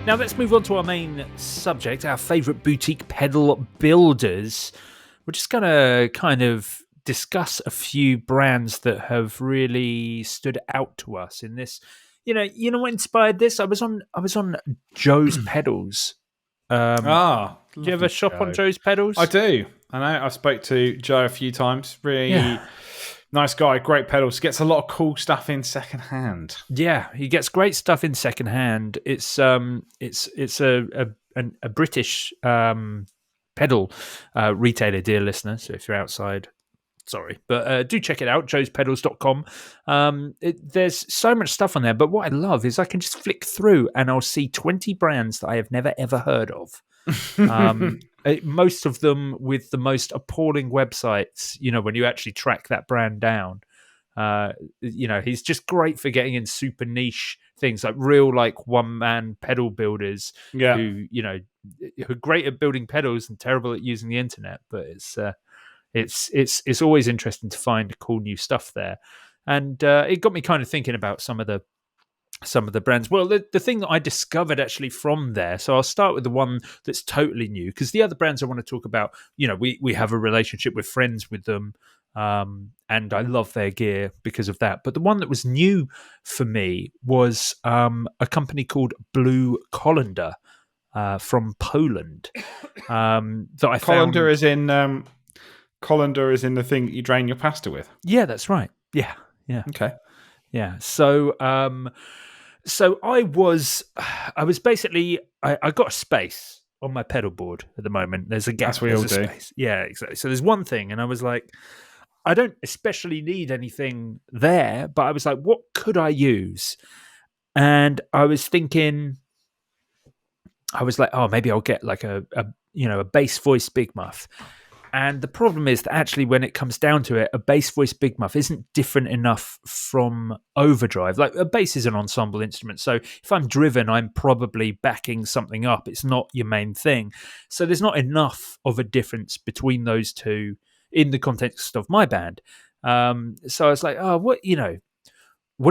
Speaker 1: Now let's move on to our main subject, our favourite boutique pedal builders. We're just going to kind of discuss a few brands that have really stood out to us in this. You know what inspired this? I was on Joe's Pedals. Do you ever shop on Joe's Pedals?
Speaker 2: I do. I know. I spoke to Joe a few times. Really nice guy, great pedals. Gets a lot of cool stuff in second hand.
Speaker 1: Yeah, he gets great stuff in second hand. It's a British pedal retailer, dear listener. So if you're outside, sorry, but do check it out, joespedals.com. There's so much stuff on there, but what I love is I can just flick through and I'll see 20 brands that I have never ever heard of. Most of them with the most appalling websites, when you actually track that brand down. He's just great for getting in super niche things, like real like one-man pedal builders who are great at building pedals and terrible at using the internet, but it's always interesting to find cool new stuff there. And it got me kind of thinking about some of the brands. Well, the thing that I discovered actually from there, so I'll start with the one that's totally new, because the other brands I want to talk about, we have a relationship, we're friends with them, and I love their gear because of that. But the one that was new for me was a company called Blue Colander from Poland. That I
Speaker 2: Colander is in the thing that you drain your pasta with.
Speaker 1: Yeah, that's right. Yeah.
Speaker 2: Okay.
Speaker 1: Yeah. So I was basically, I got a space on my pedal board at the moment. There's a gap.
Speaker 2: As we
Speaker 1: there's
Speaker 2: all
Speaker 1: a
Speaker 2: do.
Speaker 1: space. Yeah, exactly. So there's one thing, and I was like, I don't especially need anything there, but I was like, what could I use? And I was thinking, I was like, oh, maybe I'll get like a bass voice big muff. And the problem is that actually, when it comes down to it, a bass voice big muff isn't different enough from overdrive. Like, a bass is an ensemble instrument. So if I'm driven, I'm probably backing something up. It's not your main thing. So there's not enough of a difference between those two in the context of my band. So I was like, oh, what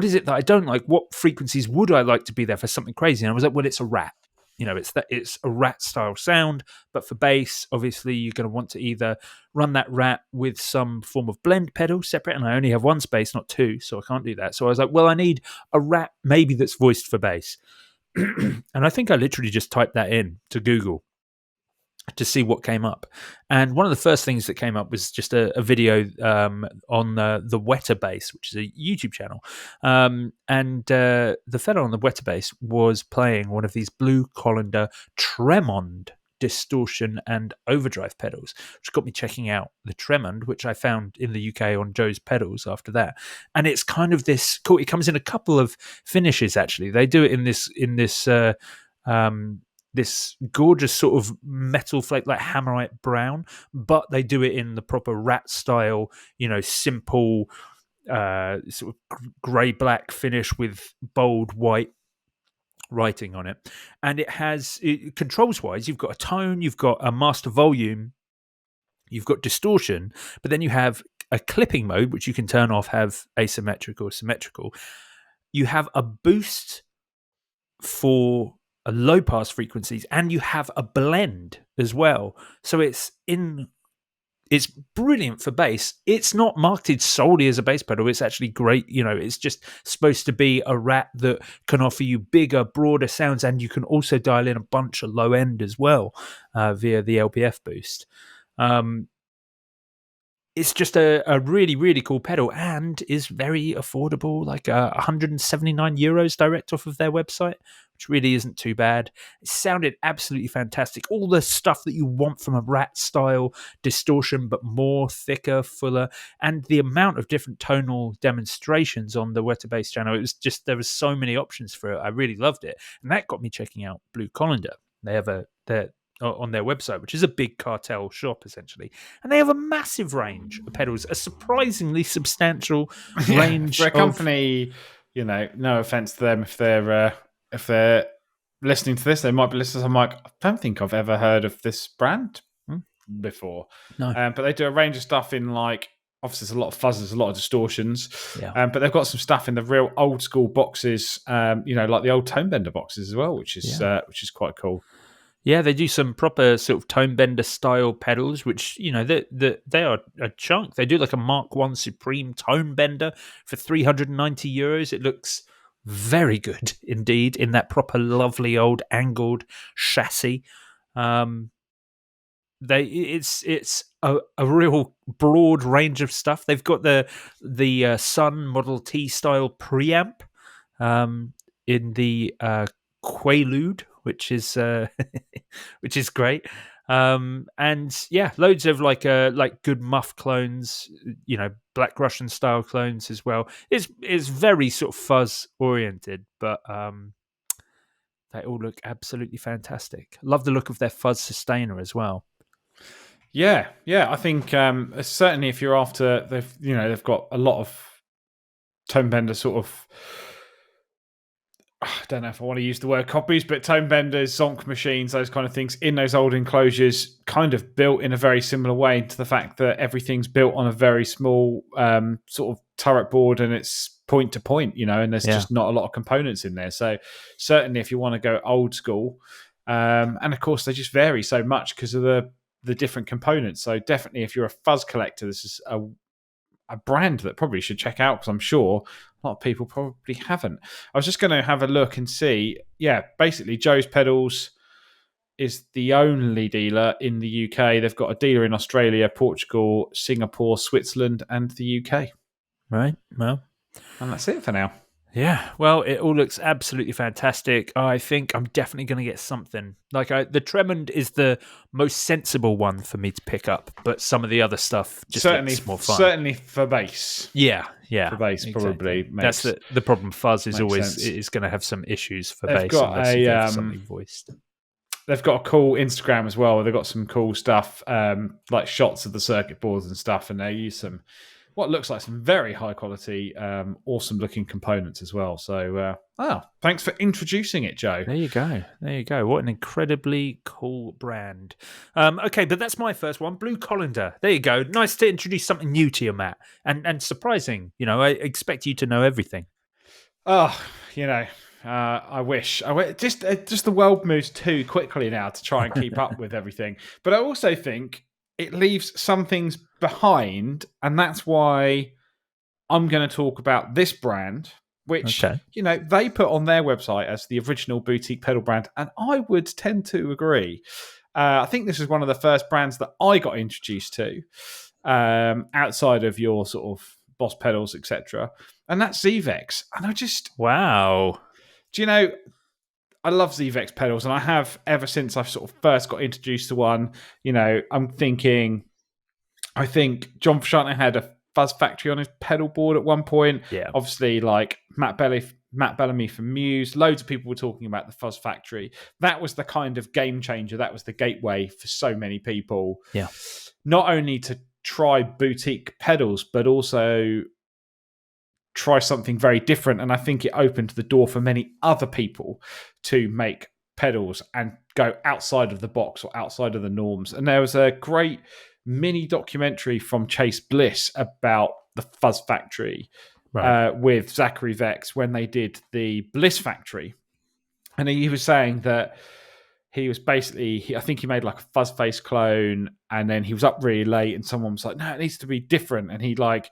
Speaker 1: is it that I don't like? What frequencies would I like to be there for something crazy? And I was like, well, it's a rat. It's a rat style sound, but for bass, obviously, you're going to want to either run that rat with some form of blend pedal separate, and I only have one space, not two, so I can't do that. So I was like, well, I need a rat maybe that's voiced for bass. And I think I literally just typed that in to Google to see what came up. And one of the first things that came up was just a video on the Wetter Bass, which is a YouTube channel. And the fellow on the Wetter Bass was playing one of these Blue Colander Tremond distortion and overdrive pedals, which got me checking out the Tremond, which I found in the UK on Joe's Pedals after that. And it's kind of this cool, it comes in a couple of finishes, actually. They do it in this gorgeous sort of metal flake, like hammerite brown, but they do it in the proper rat style, simple sort of grey-black finish with bold white writing on it. And controls-wise, you've got a tone, you've got a master volume, you've got distortion, but then you have a clipping mode, which you can turn off, have asymmetric or symmetrical. You have a boost for low pass frequencies, and you have a blend as well. So it's brilliant for bass. It's not marketed solely as a bass pedal. It's actually great. It's just supposed to be a rat that can offer you bigger, broader sounds, and you can also dial in a bunch of low end as well via the LPF boost. It's just a really, really cool pedal, and is very affordable, like €179 direct off of their website, which really isn't too bad. It sounded absolutely fantastic. All the stuff that you want from a rat style distortion, but more thicker, fuller, and the amount of different tonal demonstrations on the Wetter Bass channel. It was just, there was so many options for it. I really loved it, and that got me checking out Blue Colander. They have on their website, which is a big cartel shop essentially, and they have a massive range of pedals, a surprisingly substantial range
Speaker 2: for a company. No offense to them, if they're listening to this, they might be listening. I'm like, I don't think I've ever heard of this brand before.
Speaker 1: No,
Speaker 2: but they do a range of stuff in, like, obviously there's a lot of fuzzes, a lot of distortions, but they've got some stuff in the real old school boxes, like the old Tone Bender boxes as well, which is quite cool.
Speaker 1: Yeah, they do some proper sort of Tone Bender style pedals, which, they are a chunk. They do like a Mark 1 Supreme Tone Bender for €390. It looks very good indeed in that proper lovely old angled chassis. It's a real broad range of stuff. They've got the Sun Model T style preamp in the Quaalude, which is great, and loads of like good muff clones, Black Russian style clones as well. It's very sort of fuzz oriented, but they all look absolutely fantastic. Love the look of their fuzz sustainer as well.
Speaker 2: Yeah, I think certainly if you're after, they've got a lot of Tone Bender sort of, I don't know if I want to use the word copies, but Tone Benders, Zonk machines, those kind of things in those old enclosures, kind of built in a very similar way to the fact that everything's built on a very small sort of turret board, and it's point to point, and there's just not a lot of components in there. So certainly if you want to go old school, and of course they just vary so much because of the different components. So definitely if you're a fuzz collector, this is a brand that probably should check out, because I'm sure a lot of people probably haven't. I was just going to have a look and see. Yeah, basically Joe's Pedals is the only dealer in the UK. They've got a dealer in Australia, Portugal, Singapore, Switzerland, and the UK.
Speaker 1: Right. Well,
Speaker 2: and that's it for now.
Speaker 1: Yeah, well, it all looks absolutely fantastic. I think I'm definitely going to get something. Like the Tremond is the most sensible one for me to pick up, but some of the other stuff just looks more fun.
Speaker 2: Certainly for base.
Speaker 1: Yeah,
Speaker 2: For base,
Speaker 1: exactly.
Speaker 2: probably
Speaker 1: That's
Speaker 2: makes
Speaker 1: the problem. Fuzz is
Speaker 2: makes
Speaker 1: always
Speaker 2: sense.
Speaker 1: is going to have some issues for
Speaker 2: They've
Speaker 1: bass
Speaker 2: got
Speaker 1: unless you go for something voiced.
Speaker 2: They've got a cool Instagram as well. They've got some cool stuff, like shots of the circuit boards and stuff, and they use some what looks like some very high quality, awesome looking components as well. So, thanks for introducing it, Joe.
Speaker 1: There you go. There you go. What an incredibly cool brand. Okay, but that's my first one, Blue Colander. There you go. Nice to introduce something new to you, Matt, and surprising. You know, I expect you to know everything.
Speaker 2: Oh, I wish. Just the world moves too quickly now to try and keep up with everything. But I also think it leaves some things behind, and that's why I'm going to talk about this brand, which they put on their website as the original boutique pedal brand, and I would tend to agree. I think this is one of the first brands that I got introduced to, outside of your sort of Boss pedals, etc. And that's Zvex. And I just
Speaker 1: wow.
Speaker 2: Do you know? I love Zvex pedals, and I have ever since I sort of first got introduced to one. I think John Frusciante had a Fuzz Factory on his pedal board at one point.
Speaker 1: Yeah.
Speaker 2: Obviously, like Matt Bellamy from Muse, loads of people were talking about the Fuzz Factory. That was the kind of game changer. That was the gateway for so many people.
Speaker 1: Yeah.
Speaker 2: Not only to try boutique pedals, but also try something very different. And I think it opened the door for many other people to make pedals and go outside of the box or outside of the norms. And there was a great mini documentary from Chase Bliss about the Fuzz Factory, with Zachary Vex when they did the Bliss Factory. And he was saying that he was basically, I think he made like a Fuzz Face clone, and then he was up really late and someone was like, no, it needs to be different. And he like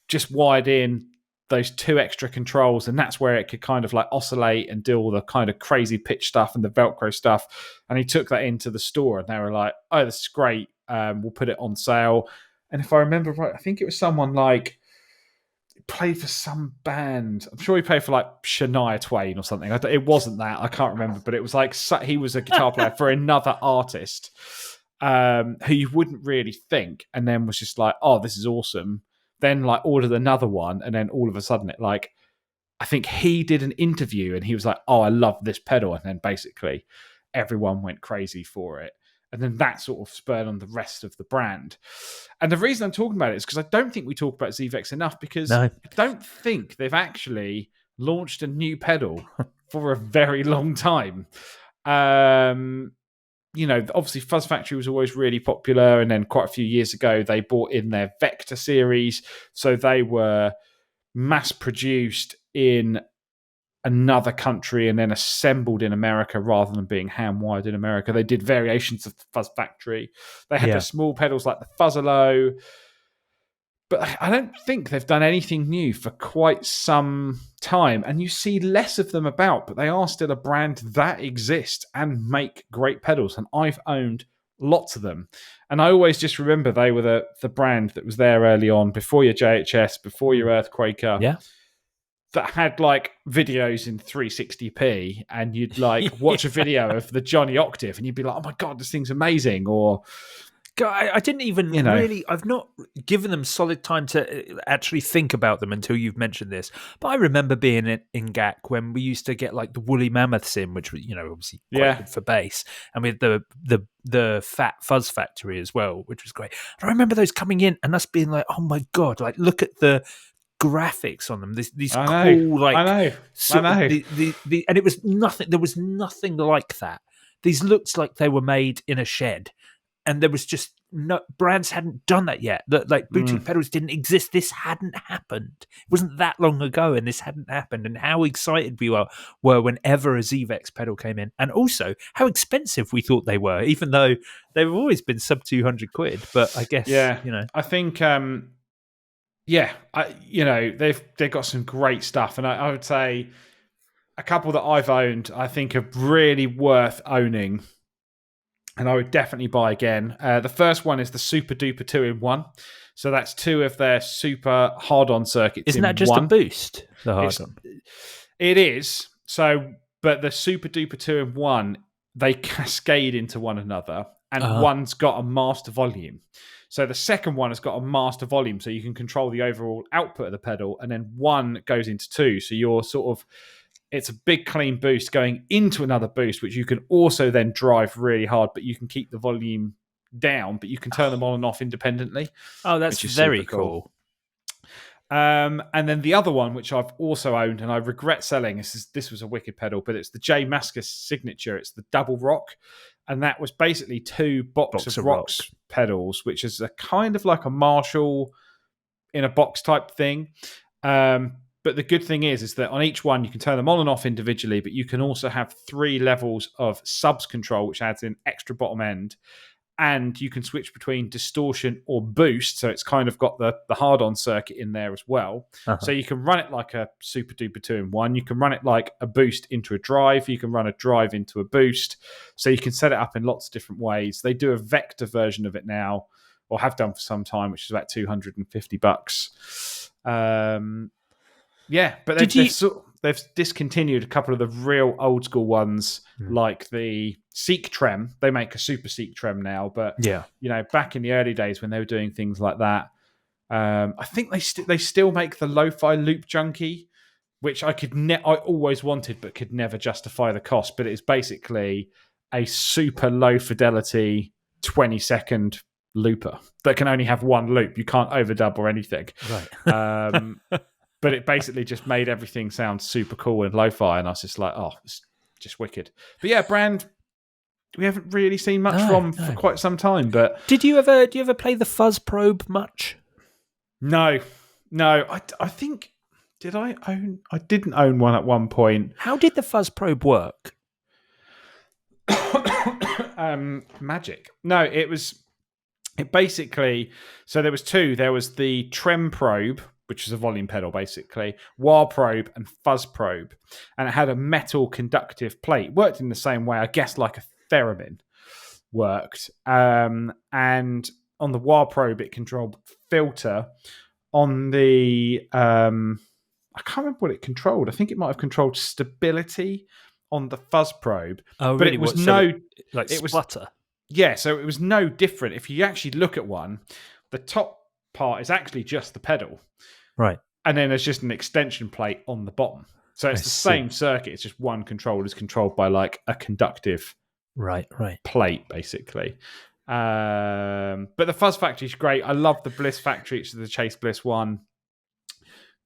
Speaker 2: just wired in those 2 extra controls, and that's where it could kind of like oscillate and do all the kind of crazy pitch stuff and the Velcro stuff. And he took that into the store, and they were like, oh, this is great. We'll put it on sale. And if I remember right, I think it was someone like played for some band. I'm sure he played for like Shania Twain or something. It wasn't that. I can't remember, but it was like he was a guitar player for another artist, who you wouldn't really think, and then was just like, oh, this is awesome. Then like ordered another one, and then all of a sudden it like, I think he did an interview and he was like, oh, I love this pedal. And then basically everyone went crazy for it. And then that sort of spurred on the rest of the brand. And the reason I'm talking about it is because I don't think we talk about Zvex enough, because I don't think they've actually launched a new pedal for a very long time. Obviously Fuzz Factory was always really popular, and then quite a few years ago they brought in their Vector series, so they were mass produced in another country and then assembled in America rather than being hand wired in America. They did variations of the Fuzz Factory. They had the small pedals like the Fuzzalo, but I don't think they've done anything new for quite some time. And you see less of them about, but they are still a brand that exists and make great pedals. And I've owned lots of them. And I always just remember they were the brand that was there early on, before your JHS, before your Earthquaker.
Speaker 1: Yeah.
Speaker 2: That had like videos in 360p, and you'd like watch a video of the Johnny Octave and you'd be like, oh my God, this thing's amazing. Or
Speaker 1: I didn't even really, I've not given them solid time to actually think about them until you've mentioned this. But I remember being in GAC when we used to get like the Woolly Mammoths in, which was, obviously quite good for bass. And with the Fat Fuzz Factory as well, which was great. And I remember those coming in and us being like, oh my God, like look at the graphics on them. These cool, like
Speaker 2: I know.
Speaker 1: And it was nothing. There was nothing like that. These looked like they were made in a shed, and there was just no brands hadn't done that yet. That like boutique pedals didn't exist. This hadn't happened. It wasn't that long ago, and this hadn't happened. And how excited we were whenever a Zvex pedal came in, and also how expensive we thought they were, even though they've always been sub £200. But I guess,
Speaker 2: I think. They've got some great stuff, and I would say a couple that I've owned, I think are really worth owning. and I would definitely buy again. The first one is the Super Duper 2-in-1. So that's two of their super hard-on circuits
Speaker 1: Isn't
Speaker 2: in
Speaker 1: that just
Speaker 2: one.
Speaker 1: a boost? The hard
Speaker 2: It's-
Speaker 1: on.
Speaker 2: It is. So, but the Super Duper 2-in-1, they cascade into one another, and one's got a master volume. So the second one has got a master volume, so you can control the overall output of the pedal, and then one goes into two. So you're sort of, it's a big clean boost going into another boost, which you can also then drive really hard, but you can keep the volume down, but you can turn them on and off independently.
Speaker 1: Oh, that's
Speaker 2: which is
Speaker 1: very
Speaker 2: super cool.
Speaker 1: cool.
Speaker 2: And then the other one, which I've also owned, and I regret selling, this was a wicked pedal, but it's the J Mascis Signature. It's the Double Rock, and that was basically two Box of Rocks pedals, which is a kind of like a Marshall in a box type thing. But the good thing is that on each one you can turn them on and off individually, but you can also have 3 levels of subs control, which adds an extra bottom end. And you can switch between distortion or boost. So it's kind of got the hard-on circuit in there as well. So you can run it like a Super Duper 2-in-1. You can run it like a boost into a drive. You can run a drive into a boost. So you can set it up in lots of different ways. They do a vector version of it now, or have done for some time, which is about $250. Yeah, but they've discontinued a couple of the real old school ones, like the Seek Trem. They make a Super Seek Trem now, but back in the early days when they were doing things like that, I think they still make the Lo-Fi Loop Junkie, which I always wanted but could never justify the cost. But it's basically a super low fidelity 20-second looper that can only have one loop. You can't overdub or anything.
Speaker 1: Right.
Speaker 2: But it basically just made everything sound super cool and lo-fi, and I was just like, oh, it's just wicked. But yeah, brand we haven't really seen much from for quite some time. But
Speaker 1: do you ever play the Fuzz Probe much?
Speaker 2: No. I think I didn't own one at one point.
Speaker 1: How did the Fuzz Probe work?
Speaker 2: Magic. No, it basically, so there was two. There was the Trem Probe, which is a volume pedal, basically, wah probe and fuzz probe. And it had a metal conductive plate. Worked in the same way, I guess, like a theremin worked. And on the wah probe, it controlled filter. On the, I can't remember what it controlled. I think it might have controlled stability on the fuzz probe.
Speaker 1: Oh,
Speaker 2: but
Speaker 1: really?
Speaker 2: It was
Speaker 1: splutter?
Speaker 2: Yeah, so it was no different. If you actually look at one, the top part is actually just the pedal.
Speaker 1: Right.
Speaker 2: And then there's just an extension plate on the bottom. So it's the same circuit. It's just one controller is controlled by like a conductive plate, basically. But the Fuzz Factory is great. I love the Bliss Factory. It's the Chase Bliss one.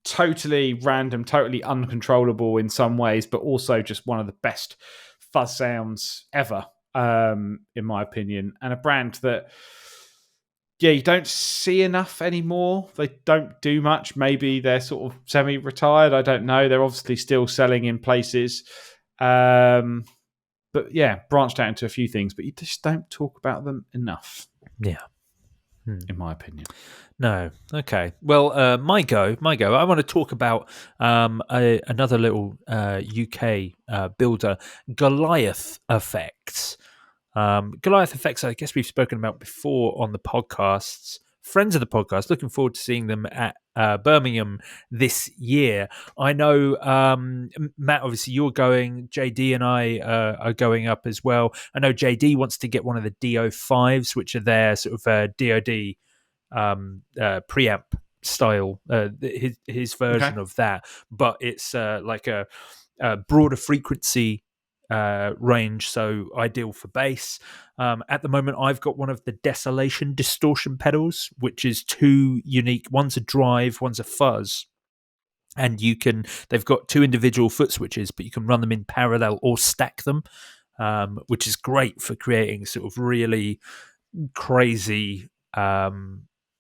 Speaker 2: Totally random, totally uncontrollable in some ways, but also just one of the best fuzz sounds ever, in my opinion. And a brand that, you don't see enough anymore. They don't do much. Maybe they're sort of semi-retired. I don't know. They're obviously still selling in places. But yeah, branched out into a few things, but you just don't talk about them enough.
Speaker 1: Yeah.
Speaker 2: In my opinion.
Speaker 1: No. Okay. Well, my go. I want to talk about another little UK builder, Goliath Effects. Goliath Effects, I guess we've spoken about before on the podcasts. Friends of the podcast, looking forward to seeing them at Birmingham this year. I know, Matt, obviously you're going. JD and I are going up as well. I know JD wants to get one of the DO5s, which are their sort of DoD preamp style, his version of that. But it's like a broader frequency range, so ideal for bass. At the moment, I've got one of the Desolation distortion pedals, which is two unique. One's a drive, one's a fuzz, and they've got two individual foot switches, but you can run them in parallel or stack them, which is great for creating sort of really crazy,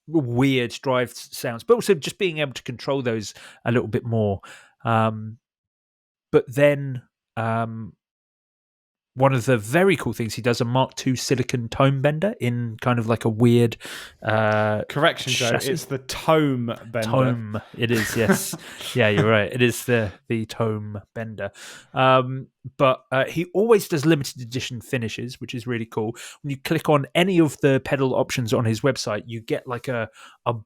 Speaker 1: weird drive sounds, but also just being able to control those a little bit more. But then one of the very cool things he does, a Mark II silicon tone bender in kind of like a weird
Speaker 2: Correction, Joe.
Speaker 1: chassis.
Speaker 2: It's the tome bender.
Speaker 1: Tome. It is, yes. Yeah, you're right. It is the tome bender. But he always does limited edition finishes, which is really cool. When you click on any of the pedal options on his website, you get like a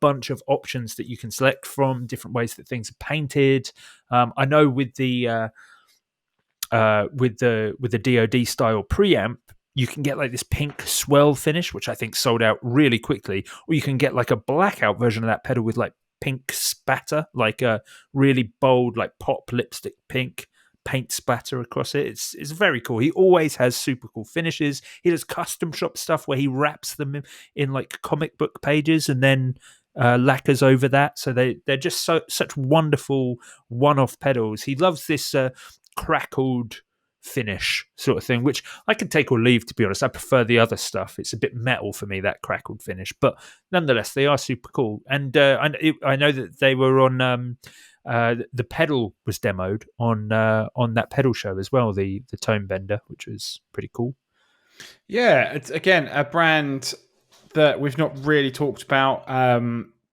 Speaker 1: bunch of options that you can select from, different ways that things are painted. I know with the DoD style preamp, you can get like this pink swirl finish, which I think sold out really quickly, or you can get like a blackout version of that pedal with like pink spatter, like a really bold, like pop lipstick pink paint spatter across it. It's very cool. He always has super cool finishes. He does custom shop stuff where he wraps them in like comic book pages and then lacquers over that. So they're just such wonderful one-off pedals. He loves this crackled finish sort of thing, which I can take or leave, to be honest. I prefer the other stuff. It's a bit metal for me, that crackled finish, but nonetheless they are super cool. And I know that they were on the pedal was demoed on that pedal show as well, the tone bender, which was pretty cool.
Speaker 2: Yeah, it's again a brand that we've not really talked about.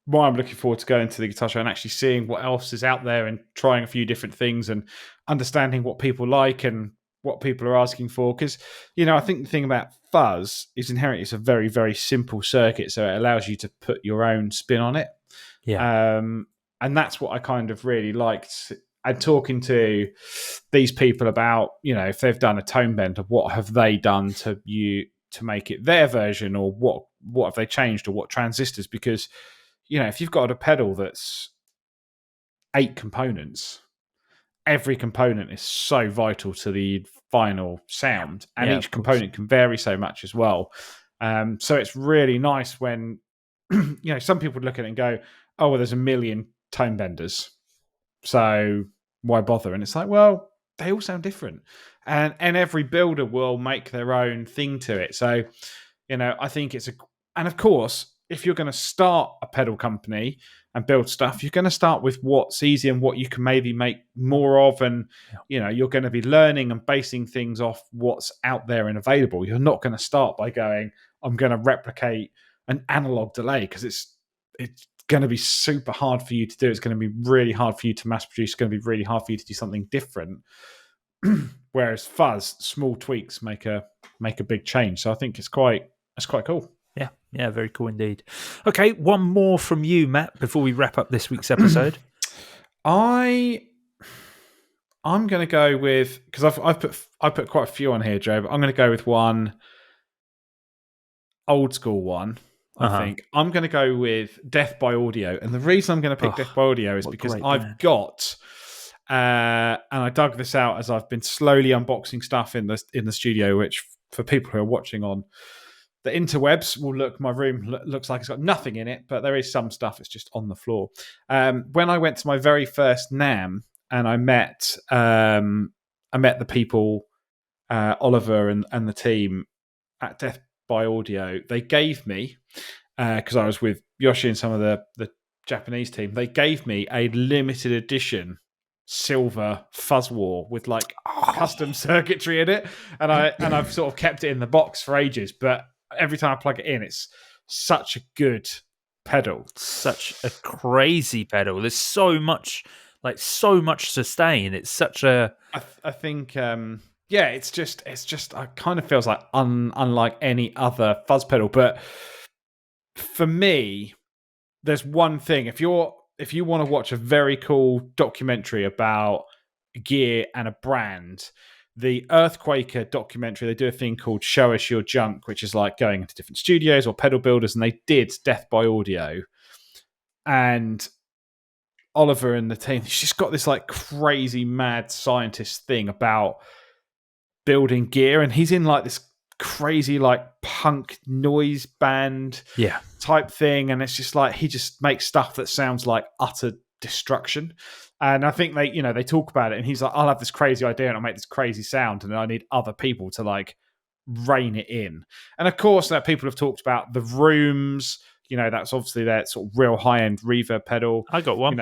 Speaker 2: Why I'm looking forward to going to the guitar show and actually seeing what else is out there and trying a few different things and understanding what people like and what people are asking for. Because, I think the thing about fuzz is inherently it's a very, very simple circuit. So it allows you to put your own spin on it.
Speaker 1: Yeah.
Speaker 2: And that's what I kind of really liked. And talking to these people about, if they've done a tone bender, what have they done to make it their version, or what have they changed, or what transistors? Because if you've got a pedal that's 8 components, every component is so vital to the final sound, and each component can vary so much as well. So it's really nice when, some people look at it and go, oh, well, there's a million tone benders, so why bother? And it's like, well, they all sound different, and every builder will make their own thing to it. So, I think and of course, if you're going to start a pedal company and build stuff, you're going to start with what's easy and what you can maybe make more of. And, you're going to be learning and basing things off what's out there and available. You're not going to start by going, I'm going to replicate an analog delay, because it's going to be super hard for you to do. It's going to be really hard for you to mass produce. It's going to be really hard for you to do something different. Whereas fuzz, small tweaks make a big change. So I think it's quite cool.
Speaker 1: Yeah, very cool indeed. Okay, one more from you, Matt, before we wrap up this week's episode.
Speaker 2: I'm going to go with, because I put quite a few on here, Joe. But I'm going to go with one old school one. I think I'm going to go with Death by Audio, and the reason I'm going to pick Death by Audio is because I've got, and I dug this out as I've been slowly unboxing stuff in the studio, which for people who are watching on the interwebs will look, my room looks like it's got nothing in it, but there is some stuff that's just on the floor. When I went to my very first NAMM and I met the people, Oliver and the team at Death by Audio, they gave me, because I was with Yoshi and some of the Japanese team, they gave me a limited edition silver fuzz war with like custom circuitry in it, and I've sort of kept it in the box for ages, but every time I plug it in, it's such a good pedal.
Speaker 1: Such a crazy pedal. There's so much sustain. It's such a...
Speaker 2: I think, it's just, it kind of feels like unlike any other fuzz pedal. But for me, there's one thing. If you want to watch a very cool documentary about gear and a brand, the Earthquaker documentary, they do a thing called Show Us Your Junk, which is like going into different studios or pedal builders, and they did Death by Audio. And Oliver and the team, he's just got this like crazy mad scientist thing about building gear, and he's in like this crazy like punk noise band type thing, and it's just like he just makes stuff that sounds like utter destruction. And I think they talk about it, and he's like, I'll have this crazy idea and I'll make this crazy sound, and I need other people to like rein it in. And of course, people have talked about the rooms. That's obviously that sort of real high end reverb pedal.
Speaker 1: I got one.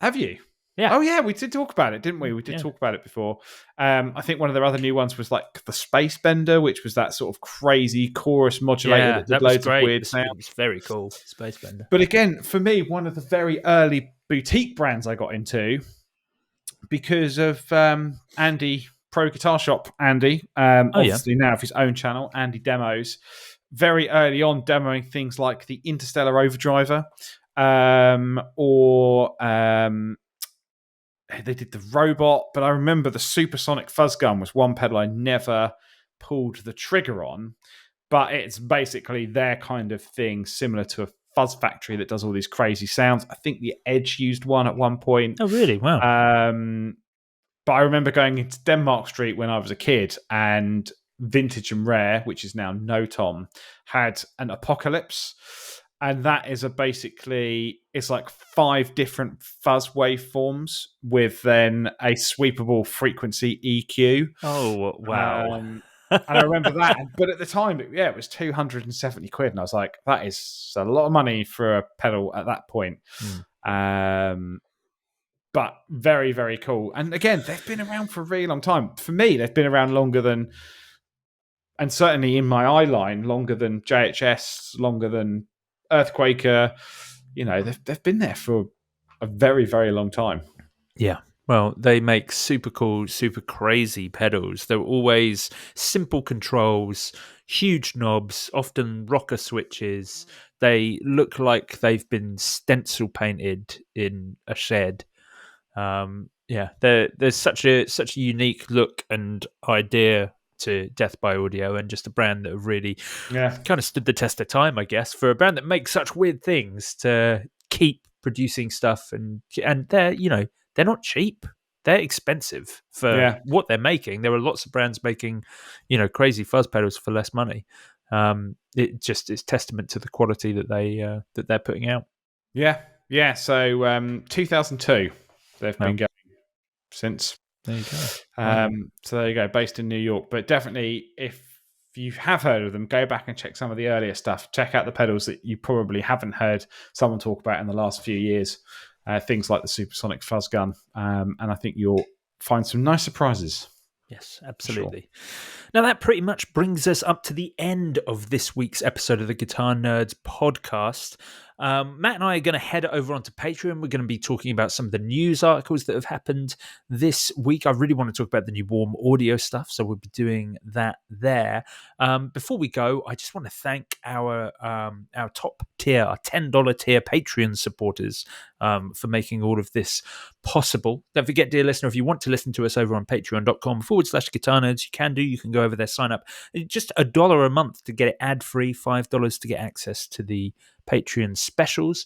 Speaker 2: Have you?
Speaker 1: Yeah.
Speaker 2: Oh yeah, we did talk about it, didn't we? We did talk about it before. I think one of their other new ones was like the Space Bender, which was that sort of crazy chorus modulator that did
Speaker 1: that was
Speaker 2: loads of
Speaker 1: great.
Speaker 2: weird sounds.
Speaker 1: It was very cool. Space Bender.
Speaker 2: But again, for me, one of the very early boutique brands I got into because of Andy, Pro Guitar Shop Andy, obviously now of his own channel, Andy Demos, very early on demoing things like the Interstellar Overdriver, or they did the Robot, but I remember the Supersonic Fuzz Gun was one pedal I never pulled the trigger on, but it's basically their kind of thing, similar to a Fuzz Factory that does all these crazy sounds. I think the Edge used one at one point.
Speaker 1: Oh, really? Wow.
Speaker 2: But I remember going into Denmark Street when I was a kid, and Vintage and Rare, which is now No Tom, had an Apocalypse. And that is it's like 5 different fuzz waveforms with then a sweepable frequency EQ.
Speaker 1: Oh, wow.
Speaker 2: And I remember that. But at the time, it was 270 quid. And I was like, that is a lot of money for a pedal at that point. But very, very cool. And again, they've been around for a really long time. For me, they've been around longer than, and certainly in my eye line, longer than JHS, longer than Earthquaker. They've been there for a very, very long time.
Speaker 1: Yeah. Well, they make super cool, super crazy pedals. They're always simple controls, huge knobs, often rocker switches. They look like they've been stencil painted in a shed. There's such a unique look and idea to Death by Audio, and just a brand that have really kind of stood the test of time, I guess, for a brand that makes such weird things to keep producing stuff. And they're, they're not cheap. They're expensive for what they're making. There are lots of brands making, crazy fuzz pedals for less money. It just is testament to the quality that they're putting out.
Speaker 2: Yeah. So 2002, they've been going since.
Speaker 1: There you go.
Speaker 2: So there you go, based in New York. But definitely, if you have heard of them, go back and check some of the earlier stuff. Check out the pedals that you probably haven't heard someone talk about in the last few years. Things like the Supersonic Fuzz Gun. And I think you'll find some nice surprises.
Speaker 1: Yes, absolutely. Sure. Now, that pretty much brings us up to the end of this week's episode of the Guitar Nerds podcast. Matt and I are going to head over onto Patreon. We're going to be talking about some of the news articles that have happened this week. I really want to talk about the new Warm Audio stuff, so we'll be doing that there. Before we go, I just want to thank our top tier, our $10 tier Patreon supporters for making all of this possible. Don't forget, dear listener, if you want to listen to us over on patreon.com/Guitar Nerds, you can go over there, sign up. Just $1 a month to get it ad-free, $5 to get access to the Patreon specials.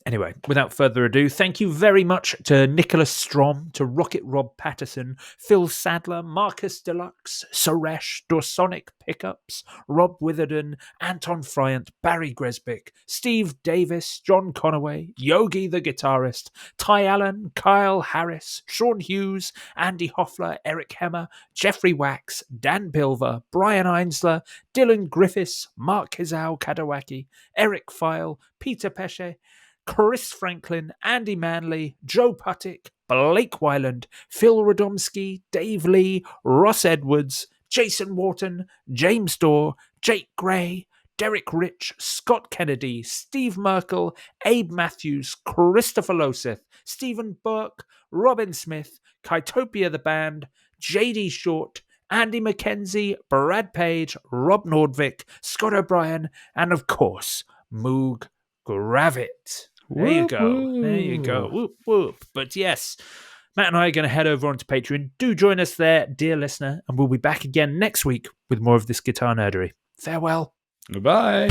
Speaker 1: Anyway, without further ado, thank you very much to Nicholas Strom, to Rocket Rob Patterson, Phil Sadler, Marcus Deluxe, Suresh, Dorsonic Pickups, Rob Witherden, Anton Fryant, Barry Gresbick, Steve Davis, John Conaway, Yogi the Guitarist, Ty Allen, Kyle Harris, Sean Hughes, Andy Hoffler, Eric Hemmer, Jeffrey Wax, Dan Pilver, Brian Einsler, Dylan Griffiths, Mark Hizao Kadawaki, Eric File, Peter Pesce, Chris Franklin, Andy Manley, Joe Puttick, Blake Wyland, Phil Radomski, Dave Lee, Ross Edwards, Jason Wharton, James Dorr, Jake Gray, Derek Rich, Scott Kennedy, Steve Merkel, Abe Matthews, Christopher Loseth, Stephen Burke, Robin Smith, Kytopia the Band, JD Short, Andy McKenzie, Brad Page, Rob Nordvik, Scott O'Brien, and of course, Moog Gravit. There you go. There you go. Whoop, whoop. But yes, Matt and I are going to head over onto Patreon. Do join us there, dear listener, and we'll be back again next week with more of this guitar nerdery. Farewell.
Speaker 2: Goodbye.